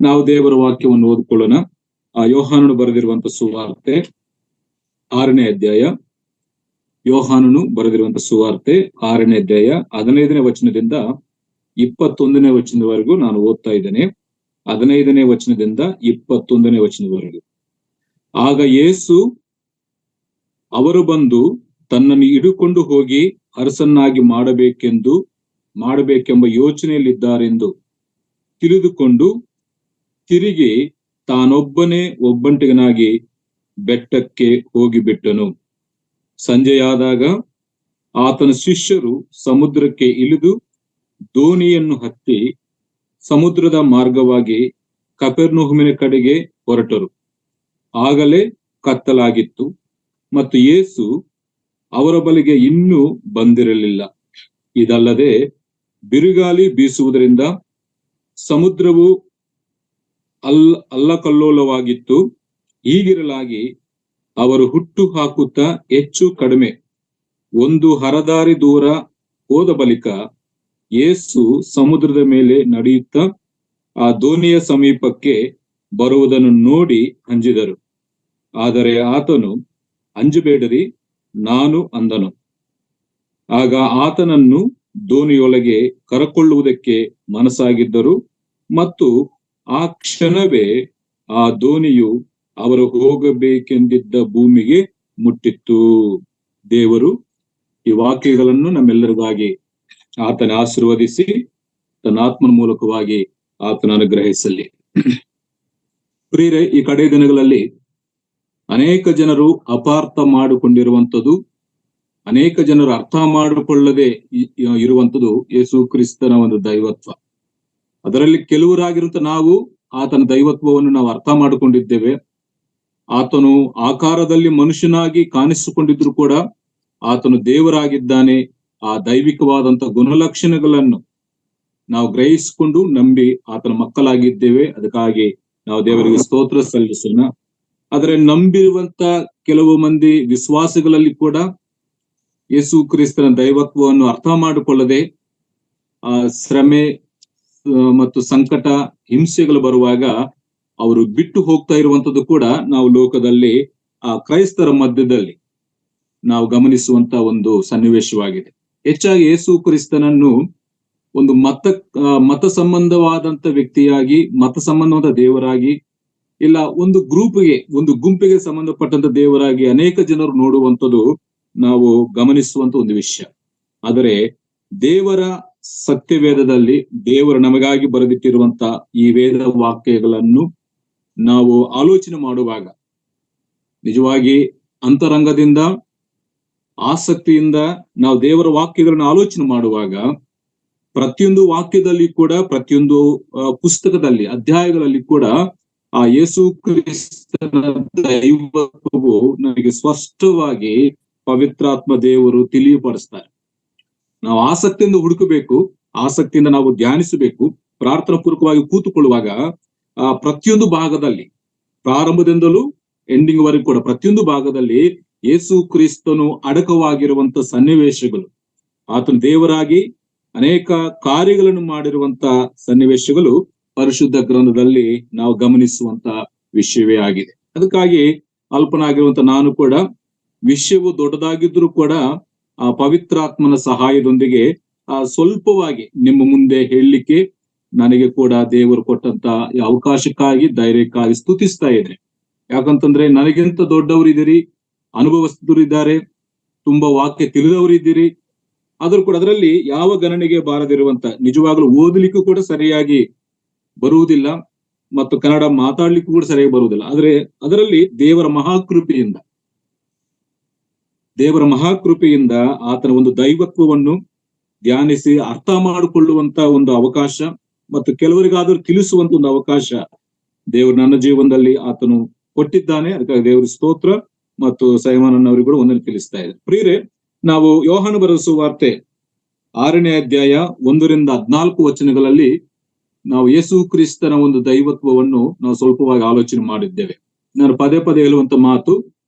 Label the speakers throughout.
Speaker 1: ನಾವು ದೇವರ ವಾಕ್ಯವನ್ನು ಓದಿಕೊಳ್ಳೋಣ. ಯೋಹಾನನು ಬರೆದಿರುವಂತಹ ಸುವಾರ್ತೆ 6ನೇ ಅಧ್ಯಾಯ. ಯೋಹಾನನು ಬರೆದಿರುವಂತಹ ಸುವಾರ್ತೆ 6ನೇ ಅಧ್ಯಾಯ 15ನೇ ವಚನದಿಂದ 21ನೇ ವಚನದವರೆಗೂ ನಾನು ಓದ್ತಾ ಇದ್ದೇನೆ. 15ನೇ ವಚನದಿಂದ 21ನೇ ವಚನದವರೆಗೂ. ಆಗ ಯೇಸು ಅವರು ಬಂದು ತನ್ನನ್ನು ಹಿಡುಕೊಂಡು ಹೋಗಿ ಅರಸನ್ನಾಗಿ ಮಾಡಬೇಕೆಂಬ ಯೋಚನೆಯಲ್ಲಿದ್ದಾರೆಂದು ತಿಳಿದುಕೊಂಡು ತಿರುಗಿ ತಾನೊಬ್ಬನೇ ಒಬ್ಬಂಟಿಗನಾಗಿ ಬೆಟ್ಟಕ್ಕೆ ಹೋಗಿಬಿಟ್ಟನು. ಸಂಜೆಯಾದಾಗ ಆತನ ಶಿಷ್ಯರು ಸಮುದ್ರಕ್ಕೆ ಇಳಿದು ದೋಣಿಯನ್ನು ಹತ್ತಿ ಸಮುದ್ರದ ಮಾರ್ಗವಾಗಿ ಕಪೆರ್ನಹುಮಿನ ಕಡೆಗೆ ಹೊರಟರು. ಆಗಲೇ ಕತ್ತಲಾಗಿತ್ತು ಮತ್ತು ಯೇಸು ಅವರ ಬಳಿಗೆ ಇನ್ನೂ ಬಂದಿರಲಿಲ್ಲ. ಇದಲ್ಲದೆ ಬಿರುಗಾಳಿ ಬೀಸುವುದರಿಂದ ಸಮುದ್ರವು ಅಲ್ಲಕಲ್ಲೋಲವಾಗಿತ್ತು. ಹೀಗಿರಲಾಗಿ ಅವರು ಹುಟ್ಟು ಹಾಕುತ್ತಾ ಹೆಚ್ಚು ಕಡಿಮೆ ಒಂದು ಹರದಾರಿ ದೂರ ಹೋದ ಬಳಿಕ ಯೇಸು ಸಮುದ್ರದ ಮೇಲೆ ನಡೆಯುತ್ತಾ ಆ ದೋಣಿಯ ಸಮೀಪಕ್ಕೆ ಬರುವುದನ್ನು ನೋಡಿ ಅಂಜಿದರು. ಆದರೆ ಆತನು, ಅಂಜಬೇಡಿರಿ, ನಾನು ಅಂದನು. ಆಗ ಆತನನ್ನು ದೋಣಿಯೊಳಗೆ ಕರಕೊಳ್ಳುವುದಕ್ಕೆ ಮನಸ್ಸಾಗಿದ್ದರು ಮತ್ತು ಆ ಕ್ಷಣವೇ ಆ ದೋಣಿಯು ಅವರು ಹೋಗಬೇಕೆಂದಿದ್ದ ಭೂಮಿಗೆ ಮುಟ್ಟಿತ್ತು. ದೇವರು ಈ ವಾಕ್ಯಗಳನ್ನು ನಮ್ಮೆಲ್ಲರಿಗಾಗಿ ಆತನ ಆಶೀರ್ವದಿಸಿ ತನ್ನ ಆತ್ಮನ ಮೂಲಕವಾಗಿ ಆತನ ಅನುಗ್ರಹಿಸಲಿ. ಪ್ರಿಯರೇ, ಈ ಕಡೆ ದಿನಗಳಲ್ಲಿ ಅನೇಕ ಜನರು ಅಪಾರ್ಥ ಮಾಡಿಕೊಂಡಿರುವಂಥದ್ದು, ಅನೇಕ ಜನರು ಅರ್ಥ ಮಾಡಿಕೊಳ್ಳದೆ ಇರುವಂಥದ್ದು ಯೇಸು ಕ್ರಿಸ್ತನ ಒಂದು ದೈವತ್ವ. ಅದರಲ್ಲಿ ಕೆಲವರಾಗಿರುವಂತ ನಾವು ಆತನ ದೈವತ್ವವನ್ನು ನಾವು ಅರ್ಥ ಮಾಡಿಕೊಂಡಿದ್ದೇವೆ. ಆತನು ಆಕಾರದಲ್ಲಿ ಮನುಷ್ಯನಾಗಿ ಕಾಣಿಸಿಕೊಂಡಿದ್ರು ಕೂಡ ಆತನು ದೇವರಾಗಿದ್ದಾನೆ. ಆ ದೈವಿಕವಾದಂತ ಗುಣಲಕ್ಷಣಗಳನ್ನು ನಾವು ಗ್ರಹಿಸಿಕೊಂಡು ನಂಬಿ ಆತನ ಮಕ್ಕಳಾಗಿದ್ದೇವೆ. ಅದಕ್ಕಾಗಿ ನಾವು ದೇವರಿಗೆ ಸ್ತೋತ್ರ ಸಲ್ಲಿಸೋಣ. ಆದರೆ ನಂಬಿರುವಂತ ಕೆಲವು ಮಂದಿ ವಿಶ್ವಾಸಿಗಳಲ್ಲಿ ಕೂಡ ಯೇಸು ಕ್ರಿಸ್ತನ ದೈವತ್ವವನ್ನು ಅರ್ಥ ಮಾಡಿಕೊಳ್ಳದೆ ಆ ಶ್ರಮೆ ಮತ್ತು ಸಂಕಟ, ಹಿಂಸೆಗಳು ಬರುವಾಗ ಅವರು ಬಿಟ್ಟು ಹೋಗ್ತಾ ಇರುವಂತದ್ದು ಕೂಡ ನಾವು ಲೋಕದಲ್ಲಿ ಆ ಕ್ರೈಸ್ತರ ಮಧ್ಯದಲ್ಲಿ ನಾವು ಗಮನಿಸುವಂತ ಒಂದು ಸನ್ನಿವೇಶವಾಗಿದೆ. ಹೆಚ್ಚಾಗಿ ಯೇಸು ಕ್ರಿಸ್ತನನ್ನು ಒಂದು ಮತ ಸಂಬಂಧವಾದಂತ ವ್ಯಕ್ತಿಯಾಗಿ, ಮತ ಸಂಬಂಧವಾದ ದೇವರಾಗಿ, ಇಲ್ಲ ಒಂದು ಗುಂಪಿಗೆ ಸಂಬಂಧಪಟ್ಟಂತ ದೇವರಾಗಿ ಅನೇಕ ಜನರು ನೋಡುವಂಥದ್ದು ನಾವು ಗಮನಿಸುವಂತ ಒಂದು ವಿಷಯ. ಆದರೆ ದೇವರ ಸತ್ಯವೇದದಲ್ಲಿ ದೇವರು ನಮಗಾಗಿ ಬರೆದಿಟ್ಟಿರುವಂತ ಈ ವೇದ ವಾಕ್ಯಗಳನ್ನು ನಾವು ಆಲೋಚನೆ ಮಾಡುವಾಗ, ನಿಜವಾಗಿ ಅಂತರಂಗದಿಂದ ಆಸಕ್ತಿಯಿಂದ ನಾವು ದೇವರ ವಾಕ್ಯಗಳನ್ನು ಆಲೋಚನೆ ಮಾಡುವಾಗ, ಪ್ರತಿಯೊಂದು ವಾಕ್ಯದಲ್ಲಿ ಕೂಡ, ಪ್ರತಿಯೊಂದು ಪುಸ್ತಕದಲ್ಲಿ, ಅಧ್ಯಾಯಗಳಲ್ಲಿ ಕೂಡ ಆ ಯೇಸು ಕ್ರಿಸ್ತನ ದೈವತ್ವವು ನಮಗೆ ಸ್ಪಷ್ಟವಾಗಿ ಪವಿತ್ರಾತ್ಮ ದೇವರು ತಿಳಿಯಪಡಿಸ್ತಾರೆ. ನಾವು ಆಸಕ್ತಿಯಿಂದ ಹುಡುಕಬೇಕು, ಆಸಕ್ತಿಯಿಂದ ನಾವು ಧ್ಯಾನಿಸಬೇಕು. ಪ್ರಾರ್ಥನಾ ಪೂರ್ವಕವಾಗಿ ಕೂತುಕೊಳ್ಳುವಾಗ ಆ ಪ್ರತಿಯೊಂದು ಭಾಗದಲ್ಲಿ, ಪ್ರಾರಂಭದಿಂದಲೂ ಎಂಡಿಂಗ್ ವರೆಗೂ ಕೂಡ ಪ್ರತಿಯೊಂದು ಭಾಗದಲ್ಲಿ ಯೇಸು ಕ್ರಿಸ್ತನು ಅಡಕವಾಗಿರುವಂತ ಸನ್ನಿವೇಶಗಳು, ಆತನ ದೇವರಾಗಿ ಅನೇಕ ಕಾರ್ಯಗಳನ್ನು ಮಾಡಿರುವಂತ ಸನ್ನಿವೇಶಗಳು ಪರಿಶುದ್ಧ ಗ್ರಂಥದಲ್ಲಿ ನಾವು ಗಮನಿಸುವಂತ ವಿಷಯವೇ ಆಗಿದೆ. ಅದಕ್ಕಾಗಿ ಅಲ್ಪನಾಗಿರುವಂತ ನಾನು ಕೂಡ, ವಿಷಯವು ದೊಡ್ಡದಾಗಿದ್ರೂ ಕೂಡ ಆ ಪವಿತ್ರಾತ್ಮನ ಸಹಾಯದೊಂದಿಗೆ ಸ್ವಲ್ಪವಾಗಿ ನಿಮ್ಮ ಮುಂದೆ ಹೇಳಲಿಕ್ಕೆ ನನಗೆ ಕೂಡ ದೇವರು ಕೊಟ್ಟಂತ ಈ ಅವಕಾಶಕ್ಕಾಗಿ, ಧೈರ್ಯಕ್ಕಾಗಿ ಸ್ತುತಿಸ್ತಾ ಇದ್ರೆ. ಯಾಕಂತಂದ್ರೆ ನನಗಿಂತ ದೊಡ್ಡವರಿದ್ದೀರಿ, ಅನುಭವಸ್ಥರಿದ್ದಾರೆ, ತುಂಬಾ ವಾಕ್ಯ ತಿಳಿದವರಿದ್ದೀರಿ. ಆದ್ರೂ ಕೂಡ ಅದರಲ್ಲಿ ಯಾವ ಗಣನೆಗೆ ಬಾರದಿರುವಂತ, ನಿಜವಾಗ್ಲೂ ಓದಲಿಕ್ಕೂ ಕೂಡ ಸರಿಯಾಗಿ ಬರುವುದಿಲ್ಲ ಮತ್ತು ಕನ್ನಡ ಮಾತಾಡ್ಲಿಕ್ಕೂ ಕೂಡ ಸರಿಯಾಗಿ ಬರುವುದಿಲ್ಲ. ಆದ್ರೆ ಅದರಲ್ಲಿ ದೇವರ ಮಹಾಕೃಪೆಯಿಂದ ಆತನ ಒಂದು ದೈವತ್ವವನ್ನು ಧ್ಯಾನಿಸಿ ಅರ್ಥ ಮಾಡಿಕೊಳ್ಳುವಂತ ಒಂದು ಅವಕಾಶ ಮತ್ತು ಕೆಲವರಿಗಾದ್ರೂ ತಿಳಿಸುವಂತ ಒಂದು ಅವಕಾಶ ದೇವರು ನನ್ನ ಜೀವನದಲ್ಲಿ ಆತನು ಕೊಟ್ಟಿದ್ದಾನೆ. ಅದಕ್ಕಾಗಿ ದೇವರ ಸ್ತೋತ್ರ ಮತ್ತು ಸೈಮನನ್ನವರಿಗೂ ಕೂಡ ಒಂದನ್ನು ತಿಳಿಸ್ತಾ ಇದೆ. ಪ್ರಿಯರೇ, ನಾವು ಯೋಹಾನ ಬರೆದ ಸುವಾರ್ತೆ 6ನೇ ಅಧ್ಯಾಯ 1-14 ವಚನಗಳಲ್ಲಿ ನಾವು ಯೇಸು ಕ್ರಿಸ್ತನ ಒಂದು ದೈವತ್ವವನ್ನು ನಾವು ಸ್ವಲ್ಪವಾಗಿ ಆಲೋಚನೆ ಮಾಡಿದ್ದೇವೆ. ನಾನು ಪದೇ ಪದೇ ಹೇಳುವಂತ ಮಾತು,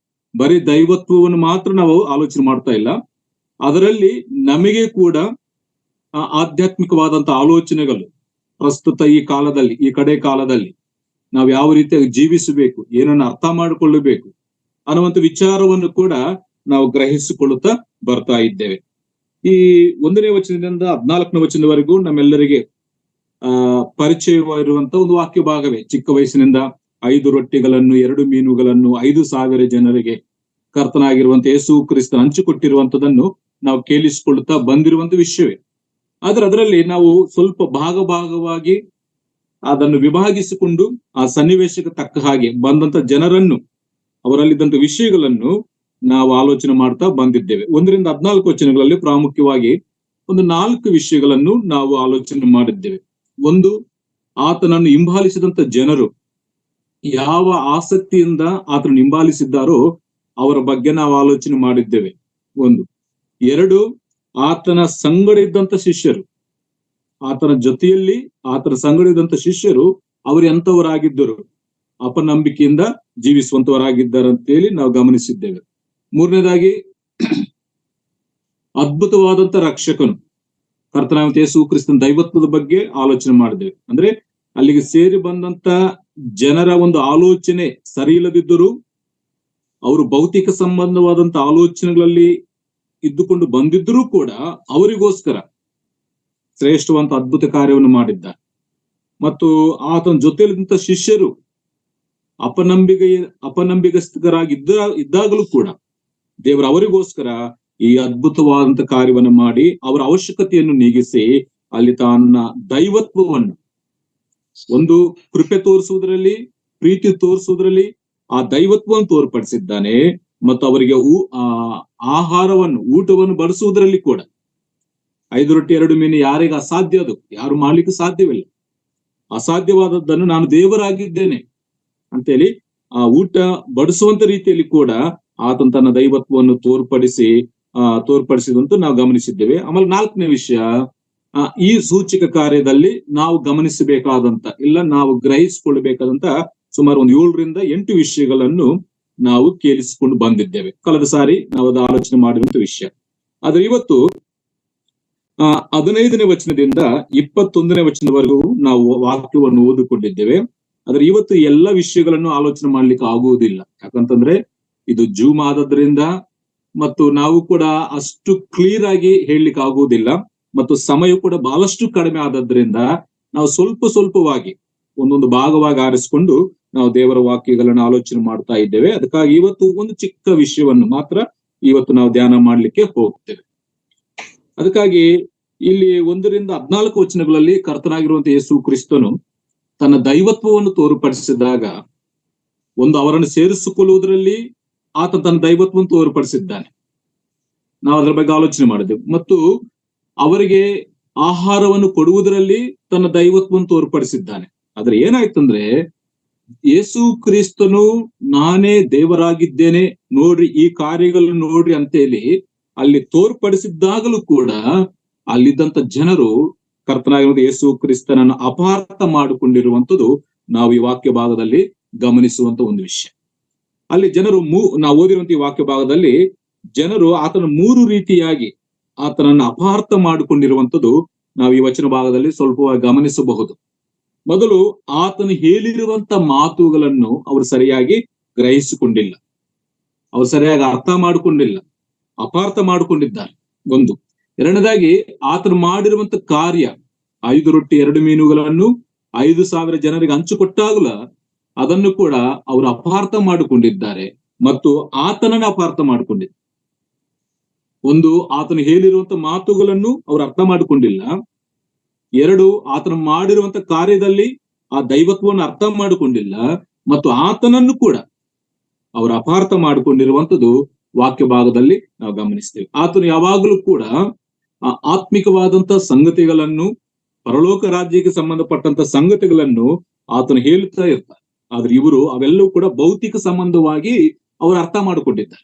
Speaker 1: ಬರೀ ದೈವತ್ವವನ್ನು ಮಾತ್ರ ನಾವು ಆಲೋಚನೆ ಮಾಡ್ತಾ ಇಲ್ಲ, ಅದರಲ್ಲಿ ನಮಗೆ ಕೂಡ ಆಧ್ಯಾತ್ಮಿಕವಾದಂತ ಆಲೋಚನೆಗಳು ಪ್ರಸ್ತುತ ಈ ಕಡೆ ಕಾಲದಲ್ಲಿ ನಾವು ಯಾವ ರೀತಿಯಾಗಿ ಜೀವಿಸಬೇಕು, ಏನನ್ನು ಅರ್ಥ ಮಾಡಿಕೊಳ್ಳಬೇಕು ಅನ್ನುವಂಥ ವಿಚಾರವನ್ನು ಕೂಡ ನಾವು ಗ್ರಹಿಸಿಕೊಳ್ಳುತ್ತಾ ಬರ್ತಾ ಇದ್ದೇವೆ. ಈ 1ನೇ ವಚನದಿಂದ 14ನೇ ವಚನದವರೆಗೂ ನಮ್ಮೆಲ್ಲರಿಗೆ ಪರಿಚಯವಿರುವಂತ ಒಂದು ವಾಕ್ಯ ಭಾಗವೇ. ಚಿಕ್ಕ ವಯಸ್ಸಿನಿಂದ 5 ರೊಟ್ಟಿಗಳನ್ನು 2 ಮೀನುಗಳನ್ನು 5,000 ಜನರಿಗೆ ಕರ್ತನಾಗಿರುವಂತ ಯೇಸು ಕ್ರಿಸ್ತನ ಹಂಚಿಕೊಟ್ಟಿರುವಂತದನ್ನು ನಾವು ಕೇಳಿಸಿಕೊಳ್ಳುತ್ತಾ ಬಂದಿರುವಂತ ವಿಷಯವೇ. ಆದ್ರೆ ಅದರಲ್ಲಿ ನಾವು ಸ್ವಲ್ಪ ಭಾಗವಾಗಿ ಅದನ್ನು ವಿಭಾಗಿಸಿಕೊಂಡು ಆ ಸನ್ನಿವೇಶಕ್ಕೆ ತಕ್ಕ ಹಾಗೆ ಬಂದಂತ ಜನರನ್ನು, ಅವರಲ್ಲಿದ್ದಂತ ವಿಷಯಗಳನ್ನು ನಾವು ಆಲೋಚನೆ ಮಾಡ್ತಾ ಬಂದಿದ್ದೇವೆ. 1ರಿಂದ 14 ವಚನಗಳಲ್ಲಿ ಪ್ರಾಮುಖ್ಯವಾಗಿ ಒಂದು 4 ವಿಷಯಗಳನ್ನು ನಾವು ಆಲೋಚನೆ ಮಾಡಿದ್ದೇವೆ. ಒಂದು, ಆತನನ್ನು ಹಿಂಬಾಲಿಸಿದಂತ ಜನರು ಯಾವ ಆಸಕ್ತಿಯಿಂದ ಆತನನ್ನು ಹಿಂಬಾಲಿಸಿದ್ದಾರೋ ಅವರ ಬಗ್ಗೆ ನಾವು ಆಲೋಚನೆ ಮಾಡಿದ್ದೇವೆ. 1. 2, ಆತನ ಸಂಗಡ ಇದ್ದಂತ ಶಿಷ್ಯರು, ಆತನ ಜೊತೆಯಲ್ಲಿ ಆತನ ಸಂಗಡ ಇದ್ದಂತ ಶಿಷ್ಯರು ಅವರು ಎಂತವರಾಗಿದ್ದರು, ಅಪನಂಬಿಕೆಯಿಂದ ಜೀವಿಸುವಂತವರಾಗಿದ್ದಾರೆ ಅಂತ ಹೇಳಿ ನಾವು ಗಮನಿಸಿದ್ದೇವೆ. 3ನೇದಾಗಿ, ಅದ್ಭುತವಾದಂತ ರಕ್ಷಕನು ಕರ್ತನಾದ ಯೇಸು ಕ್ರಿಸ್ತನ ದೈವತ್ವದ ಬಗ್ಗೆ ಆಲೋಚನೆ ಮಾಡಿದ್ದೇವೆ. ಅಂದ್ರೆ ಅಲ್ಲಿಗೆ ಸೇರಿ ಬಂದಂತ ಜನರ ಒಂದು ಆಲೋಚನೆ ಸರಿ ಇಲ್ಲದಿದ್ದರೂ ಅವರು ಭೌತಿಕ ಸಂಬಂಧವಾದಂತ ಆಲೋಚನೆಗಳಲ್ಲಿ ಇದ್ದುಕೊಂಡು ಬಂದಿದ್ದರೂ ಕೂಡ ಅವರಿಗೋಸ್ಕರ ಶ್ರೇಷ್ಠವಂತ ಅದ್ಭುತ ಕಾರ್ಯವನ್ನು ಮಾಡಿದ್ದ. ಮತ್ತು ಆತನ ಜೊತೆಯಲ್ಲಿದ್ದಂತ ಶಿಷ್ಯರು ಅಪನಂಬಿಗಸ್ತರಾಗಿದ್ದಾಗಲೂ ಕೂಡ ದೇವರು ಅವರಿಗೋಸ್ಕರ ಈ ಅದ್ಭುತವಾದಂತ ಕಾರ್ಯವನ್ನು ಮಾಡಿ ಅವರ ಅವಶ್ಯಕತೆಯನ್ನು ನೀಗಿಸಿ ಅಲ್ಲಿ ತನ್ನ ದೈವತ್ವವನ್ನು, ಒಂದು ಕೃಪೆ ತೋರಿಸುವುದರಲ್ಲಿ, ಪ್ರೀತಿ ತೋರಿಸುವುದರಲ್ಲಿ ಆ ದೈವತ್ವವನ್ನು ತೋರ್ಪಡಿಸಿದ್ದಾನೆ. ಮತ್ತು ಅವರಿಗೆ ಆಹಾರವನ್ನು, ಊಟವನ್ನು ಬಡಿಸುವುದರಲ್ಲಿ ಕೂಡ 5 ರೊಟ್ಟಿ 2 ಮೀನು ಯಾರಿಗೆ ಅಸಾಧ್ಯ, ಅದು ಯಾರು ಮಾಡ್ಲಿಕ್ಕೆ ಸಾಧ್ಯವಿಲ್ಲ. ಅಸಾಧ್ಯವಾದದ್ದನ್ನು ನಾನು ದೇವರಾಗಿದ್ದೇನೆ ಅಂತೇಳಿ ಆ ಊಟ ಬಡಿಸುವಂತ ರೀತಿಯಲ್ಲಿ ಕೂಡ ಆತನ ತನ್ನ ದೈವತ್ವವನ್ನು ತೋರ್ಪಡಿಸಿದಂತೂ ನಾವು ಗಮನಿಸಿದ್ದೇವೆ. ಆಮೇಲೆ 4ನೇ ವಿಷಯ, ಈ ಸೂಚಕ ಕಾರ್ಯದಲ್ಲಿ ನಾವು ಗಮನಿಸಬೇಕಾದಂತ ಇಲ್ಲ ನಾವು ಗ್ರಹಿಸಿಕೊಳ್ಳಬೇಕಾದಂತ ಸುಮಾರು ಒಂದು 7ರಿಂದ 8 ವಿಷಯಗಳನ್ನು ನಾವು ಕೇಳಿಸಿಕೊಂಡು ಬಂದಿದ್ದೇವೆ. ಕಳೆದ ಸಾರಿ ನಾವು ಅದು ಆಲೋಚನೆ ಮಾಡಿರುವಂತ ವಿಷಯ. ಆದ್ರೆ ಇವತ್ತು 15ನೇ ವಚನದಿಂದ 21ನೇ ವಚನದವರೆಗೂ ನಾವು ವಾಕ್ಯವನ್ನು ಓದಿಕೊಂಡಿದ್ದೇವೆ. ಆದ್ರೆ ಇವತ್ತು ಎಲ್ಲ ವಿಷಯಗಳನ್ನು ಆಲೋಚನೆ ಮಾಡ್ಲಿಕ್ಕೆ ಆಗುವುದಿಲ್ಲ. ಯಾಕಂತಂದ್ರೆ ಇದು ಜೂಮ್ ಆದದ್ರಿಂದ ಮತ್ತು ನಾವು ಕೂಡ ಅಷ್ಟು ಕ್ಲಿಯರ್ ಆಗಿ ಹೇಳಲಿಕ್ಕೆ ಆಗುವುದಿಲ್ಲ. ಮತ್ತು ಸಮಯ ಕೂಡ ಬಹಳಷ್ಟು ಕಡಿಮೆ ಆದದ್ರಿಂದ ನಾವು ಸ್ವಲ್ಪವಾಗಿ ಒಂದೊಂದು ಭಾಗವಾಗಿ ಆರಿಸಿಕೊಂಡು ನಾವು ದೇವರ ವಾಕ್ಯಗಳನ್ನು ಆಲೋಚನೆ ಮಾಡ್ತಾ ಇದ್ದೇವೆ. ಅದಕ್ಕಾಗಿ ಇವತ್ತು ಒಂದು ಚಿಕ್ಕ ವಿಷಯವನ್ನು ಮಾತ್ರ ಇವತ್ತು ನಾವು ಧ್ಯಾನ ಮಾಡ್ಲಿಕ್ಕೆ ಹೋಗ್ತೇವೆ. ಅದಕ್ಕಾಗಿ ಇಲ್ಲಿ 1ರಿಂದ 14 ವಚನಗಳಲ್ಲಿ ಕರ್ತನಾಗಿರುವಂತ ಯೇಸು ಕ್ರಿಸ್ತನು ತನ್ನ ದೈವತ್ವವನ್ನು ತೋರ್ಪಡಿಸಿದಾಗ, ಒಂದು ಅವರನ್ನು ಸೇರಿಸಿಕೊಳ್ಳುವುದರಲ್ಲಿ ಆತ ತನ್ನ ದೈವತ್ವವನ್ನು ತೋರ್ಪಡಿಸಿದ್ದಾನೆ, ನಾವು ಅದರ ಬಗ್ಗೆ ಆಲೋಚನೆ ಮಾಡಿದೆವು. ಮತ್ತು ಅವರಿಗೆ ಆಹಾರವನ್ನು ಕೊಡುವುದರಲ್ಲಿ ತನ್ನ ದೈವತ್ವವನ್ನು ತೋರ್ಪಡಿಸಿದ್ದಾನೆ. ಆದ್ರೆ ಏನಾಯ್ತಂದ್ರೆ, ಯೇಸು ಕ್ರಿಸ್ತನು ನಾನೇ ದೇವರಾಗಿದ್ದೇನೆ ನೋಡ್ರಿ, ಈ ಕಾರ್ಯಗಳನ್ನು ನೋಡ್ರಿ ಅಂತೇಳಿ ಅಲ್ಲಿ ತೋರ್ಪಡಿಸಿದ್ದಾಗಲೂ ಕೂಡ ಅಲ್ಲಿದ್ದಂತ ಜನರು ಕರ್ತನಾಗಿರುವಂತ ಯೇಸು ಕ್ರಿಸ್ತನನ್ನು ಅಪಾರ್ಥ ಮಾಡಿಕೊಂಡಿರುವಂತದ್ದು ನಾವು ಈ ವಾಕ್ಯ ಭಾಗದಲ್ಲಿ ಗಮನಿಸುವಂತ ಒಂದು ವಿಷಯ. ಅಲ್ಲಿ ಜನರು ನಾವು ಓದಿರುವಂತ ಈ ವಾಕ್ಯ ಭಾಗದಲ್ಲಿ ಜನರು ಆತನ 3 ರೀತಿಯಾಗಿ ಆತನನ್ನು ಅಪಾರ್ಥ ಮಾಡಿಕೊಂಡಿರುವಂತದ್ದು ನಾವು ಈ ವಚನ ಭಾಗದಲ್ಲಿ ಸ್ವಲ್ಪ ಗಮನಿಸಬಹುದು. ಮೊದಲು, ಆತನು ಹೇಳಿರುವಂತ ಮಾತುಗಳನ್ನು ಅವರು ಸರಿಯಾಗಿ ಗ್ರಹಿಸಿಕೊಂಡಿಲ್ಲ, ಅವರು ಸರಿಯಾಗಿ ಅರ್ಥ ಮಾಡಿಕೊಂಡಿಲ್ಲ, ಅಪಾರ್ಥ ಮಾಡಿಕೊಂಡಿದ್ದಾರೆ. 1. 2ನೇದಾಗಿ, ಆತನು ಮಾಡಿರುವಂತ ಕಾರ್ಯ 5 ರೊಟ್ಟಿ 2 ಮೀನುಗಳನ್ನು 5,000 ಜನರಿಗೆ ಹಂಚಿಕೊಟ್ಟಾಗಲ ಅದನ್ನು ಕೂಡ ಅವರು ಅಪಾರ್ಥ ಮಾಡಿಕೊಂಡಿದ್ದಾರೆ ಮತ್ತು ಆತನನ್ನು ಅಪಾರ್ಥ ಮಾಡಿಕೊಂಡಿದ್ದಾರೆ. 1, ಆತನು ಹೇಳಿರುವಂತ ಮಾತುಗಳನ್ನು ಅವರು ಅರ್ಥ ಮಾಡಿಕೊಂಡಿಲ್ಲ. 2, ಆತನು ಮಾಡಿರುವಂತ ಕಾರ್ಯದಲ್ಲಿ ಆ ದೈವತ್ವವನ್ನು ಅರ್ಥ ಮಾಡಿಕೊಂಡಿಲ್ಲ ಮತ್ತು ಆತನನ್ನು ಕೂಡ ಅವರು ಅಪಾರ್ಥ ಮಾಡಿಕೊಂಡಿರುವಂತದ್ದು ವಾಕ್ಯ ಭಾಗದಲ್ಲಿ ನಾವು ಗಮನಿಸ್ತೇವೆ. ಆತನು ಯಾವಾಗಲೂ ಕೂಡ ಆತ್ಮಿಕವಾದಂತ ಸಂಗತಿಗಳನ್ನು, ಪರಲೋಕ ರಾಜ್ಯಕ್ಕೆ ಸಂಬಂಧಪಟ್ಟಂತ ಸಂಗತಿಗಳನ್ನು ಆತನು ಹೇಳುತ್ತಾ ಇರ್ತಾರೆ. ಆದ್ರೆ ಇವರು ಅವೆಲ್ಲವೂ ಕೂಡ ಭೌತಿಕ ಸಂಬಂಧವಾಗಿ ಅವರು ಅರ್ಥ ಮಾಡಿಕೊಂಡಿದ್ದಾರೆ.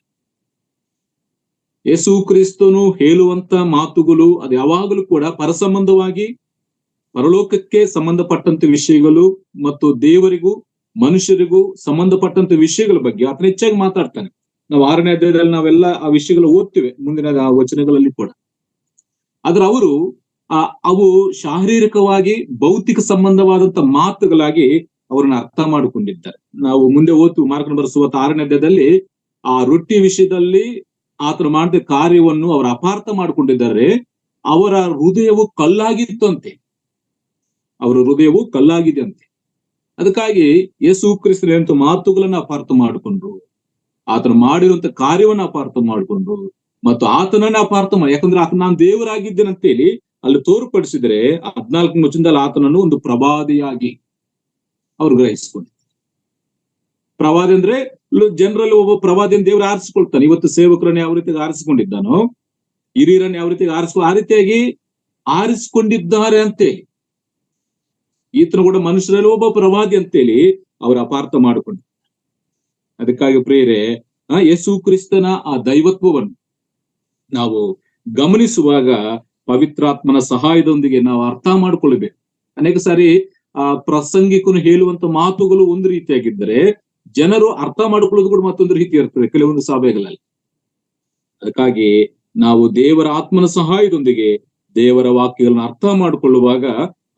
Speaker 1: ಯೇಸು ಕ್ರಿಸ್ತನು ಹೇಳುವಂತ ಮಾತುಗಳು ಅದು ಯಾವಾಗಲೂ ಕೂಡ ಪರಸಂಬಂಧವಾಗಿ, ಪರಲೋಕಕ್ಕೆ ಸಂಬಂಧಪಟ್ಟಂತ ವಿಷಯಗಳು ಮತ್ತು ದೇವರಿಗೂ ಮನುಷ್ಯರಿಗೂ ಸಂಬಂಧಪಟ್ಟಂತ ವಿಷಯಗಳ ಬಗ್ಗೆ ಆತನ ಹೆಚ್ಚಾಗಿ ಮಾತಾಡ್ತಾನೆ. ನಾವು 6ನೇ ಅಧ್ಯಾಯದಲ್ಲಿ ನಾವೆಲ್ಲ ಆ ವಿಷಯಗಳು ಓದ್ತಿವೆ ಮುಂದಿನ ವಚನಗಳಲ್ಲಿ ಕೂಡ. ಆದ್ರೆ ಅವು ಶಾರೀರಿಕವಾಗಿ ಭೌತಿಕ ಸಂಬಂಧವಾದಂತ ಮಾತುಗಳಾಗಿ ಅವರನ್ನ ಅರ್ಥ ಮಾಡಿಕೊಂಡಿದ್ದಾರೆ. ನಾವು ಮುಂದೆ ಓದ್ತೀವಿ ಮಾರ್ಕನ ಬರೆಸುವ 6ನೇ ಅಧ್ಯಾಯದಲ್ಲಿ ಆ ರೊಟ್ಟಿ ವಿಷಯದಲ್ಲಿ ಆತನು ಮಾಡಿದ ಕಾರ್ಯವನ್ನು ಅವರು ಅಪಾರ್ಥ ಮಾಡಿಕೊಂಡಿದ್ದಾರೆ. ಅವರ ಹೃದಯವು ಕಲ್ಲಾಗಿತ್ತಂತೆ, ಅವರ ಹೃದಯವು ಕಲ್ಲಾಗಿದೆ ಅಂತೆ. ಅದಕ್ಕಾಗಿ ಯೇಸು ಕ್ರಿಸ್ತನ ಮಾತುಗಳನ್ನ ಅಪಾರ್ಥ ಮಾಡಿಕೊಂಡ್ರು, ಆತನು ಮಾಡಿರುವಂತ ಕಾರ್ಯವನ್ನ ಅಪಾರ್ಥ ಮಾಡಿಕೊಂಡ್ರು, ಮತ್ತು ಆತನನ್ನ ಅಪಾರ್ಥ ಮಾಡಿ, ಯಾಕಂದ್ರೆ ಆತ ನಾನು ದೇವರಾಗಿದ್ದೇನೆ ಅಂತೇಳಿ ಅಲ್ಲಿ ತೋರ್ಪಡಿಸಿದ್ರೆ 14ನೇ ವಚನದಲ್ಲಿ ಆತನನ್ನು ಒಂದು ಪ್ರವಾದಿಯಾಗಿ ಅವ್ರು ಗ್ರಹಿಸ್ಕೊಂಡು. ಪ್ರವಾದಿ ಅಂದ್ರೆ ಜನರಲ್ಲಿ ಒಬ್ಬ ಪ್ರವಾದಿಯನ್ನು ದೇವರು ಆರಿಸಿಕೊಳ್ತಾನೆ. ಇವತ್ತು ಸೇವಕರನ್ನ ಯಾವ ರೀತಿಯಾಗಿ ಆರಿಸಿಕೊಂಡಿದ್ದಾನೋ, ಹಿರಿಯರನ್ನ ಯಾವ ರೀತಿಯಾಗಿ ಆ ರೀತಿಯಾಗಿ ಆರಿಸಿಕೊಂಡಿದ್ದಾರೆ ಅಂತೇಳಿ ಈತನು ಕೂಡ ಮನುಷ್ಯರಲ್ಲಿ ಒಬ್ಬ ಪ್ರವಾದಿ ಅಂತೇಳಿ ಅವ್ರ ಅಪಾರ್ಥ ಮಾಡಿಕೊಂಡು. ಅದಕ್ಕಾಗಿ ಪ್ರಿಯರೇ, ಯೇಸು ಕ್ರಿಸ್ತನ ಆ ದೈವತ್ವವನ್ನು ನಾವು ಗಮನಿಸುವಾಗ ಪವಿತ್ರಾತ್ಮನ ಸಹಾಯದೊಂದಿಗೆ ನಾವು ಅರ್ಥ ಮಾಡ್ಕೊಳ್ಬೇಕು. ಅನೇಕ ಸಾರಿ ಆ ಪ್ರಸಂಗಿಕನು ಹೇಳುವಂತ ಮಾತುಗಳು ಒಂದು ರೀತಿಯಾಗಿದ್ದರೆ ಜನರು ಅರ್ಥ ಮಾಡ್ಕೊಳ್ಳೋದು ಕೂಡ ಮತ್ತೊಂದು ರೀತಿ ಇರ್ತದೆ ಕೆಲವೊಂದು ಸಭೆಗಳಲ್ಲಿ. ಅದಕ್ಕಾಗಿ ನಾವು ದೇವರ ಆತ್ಮನ ಸಹಾಯದೊಂದಿಗೆ ದೇವರ ವಾಕ್ಯಗಳನ್ನ ಅರ್ಥ ಮಾಡಿಕೊಳ್ಳುವಾಗ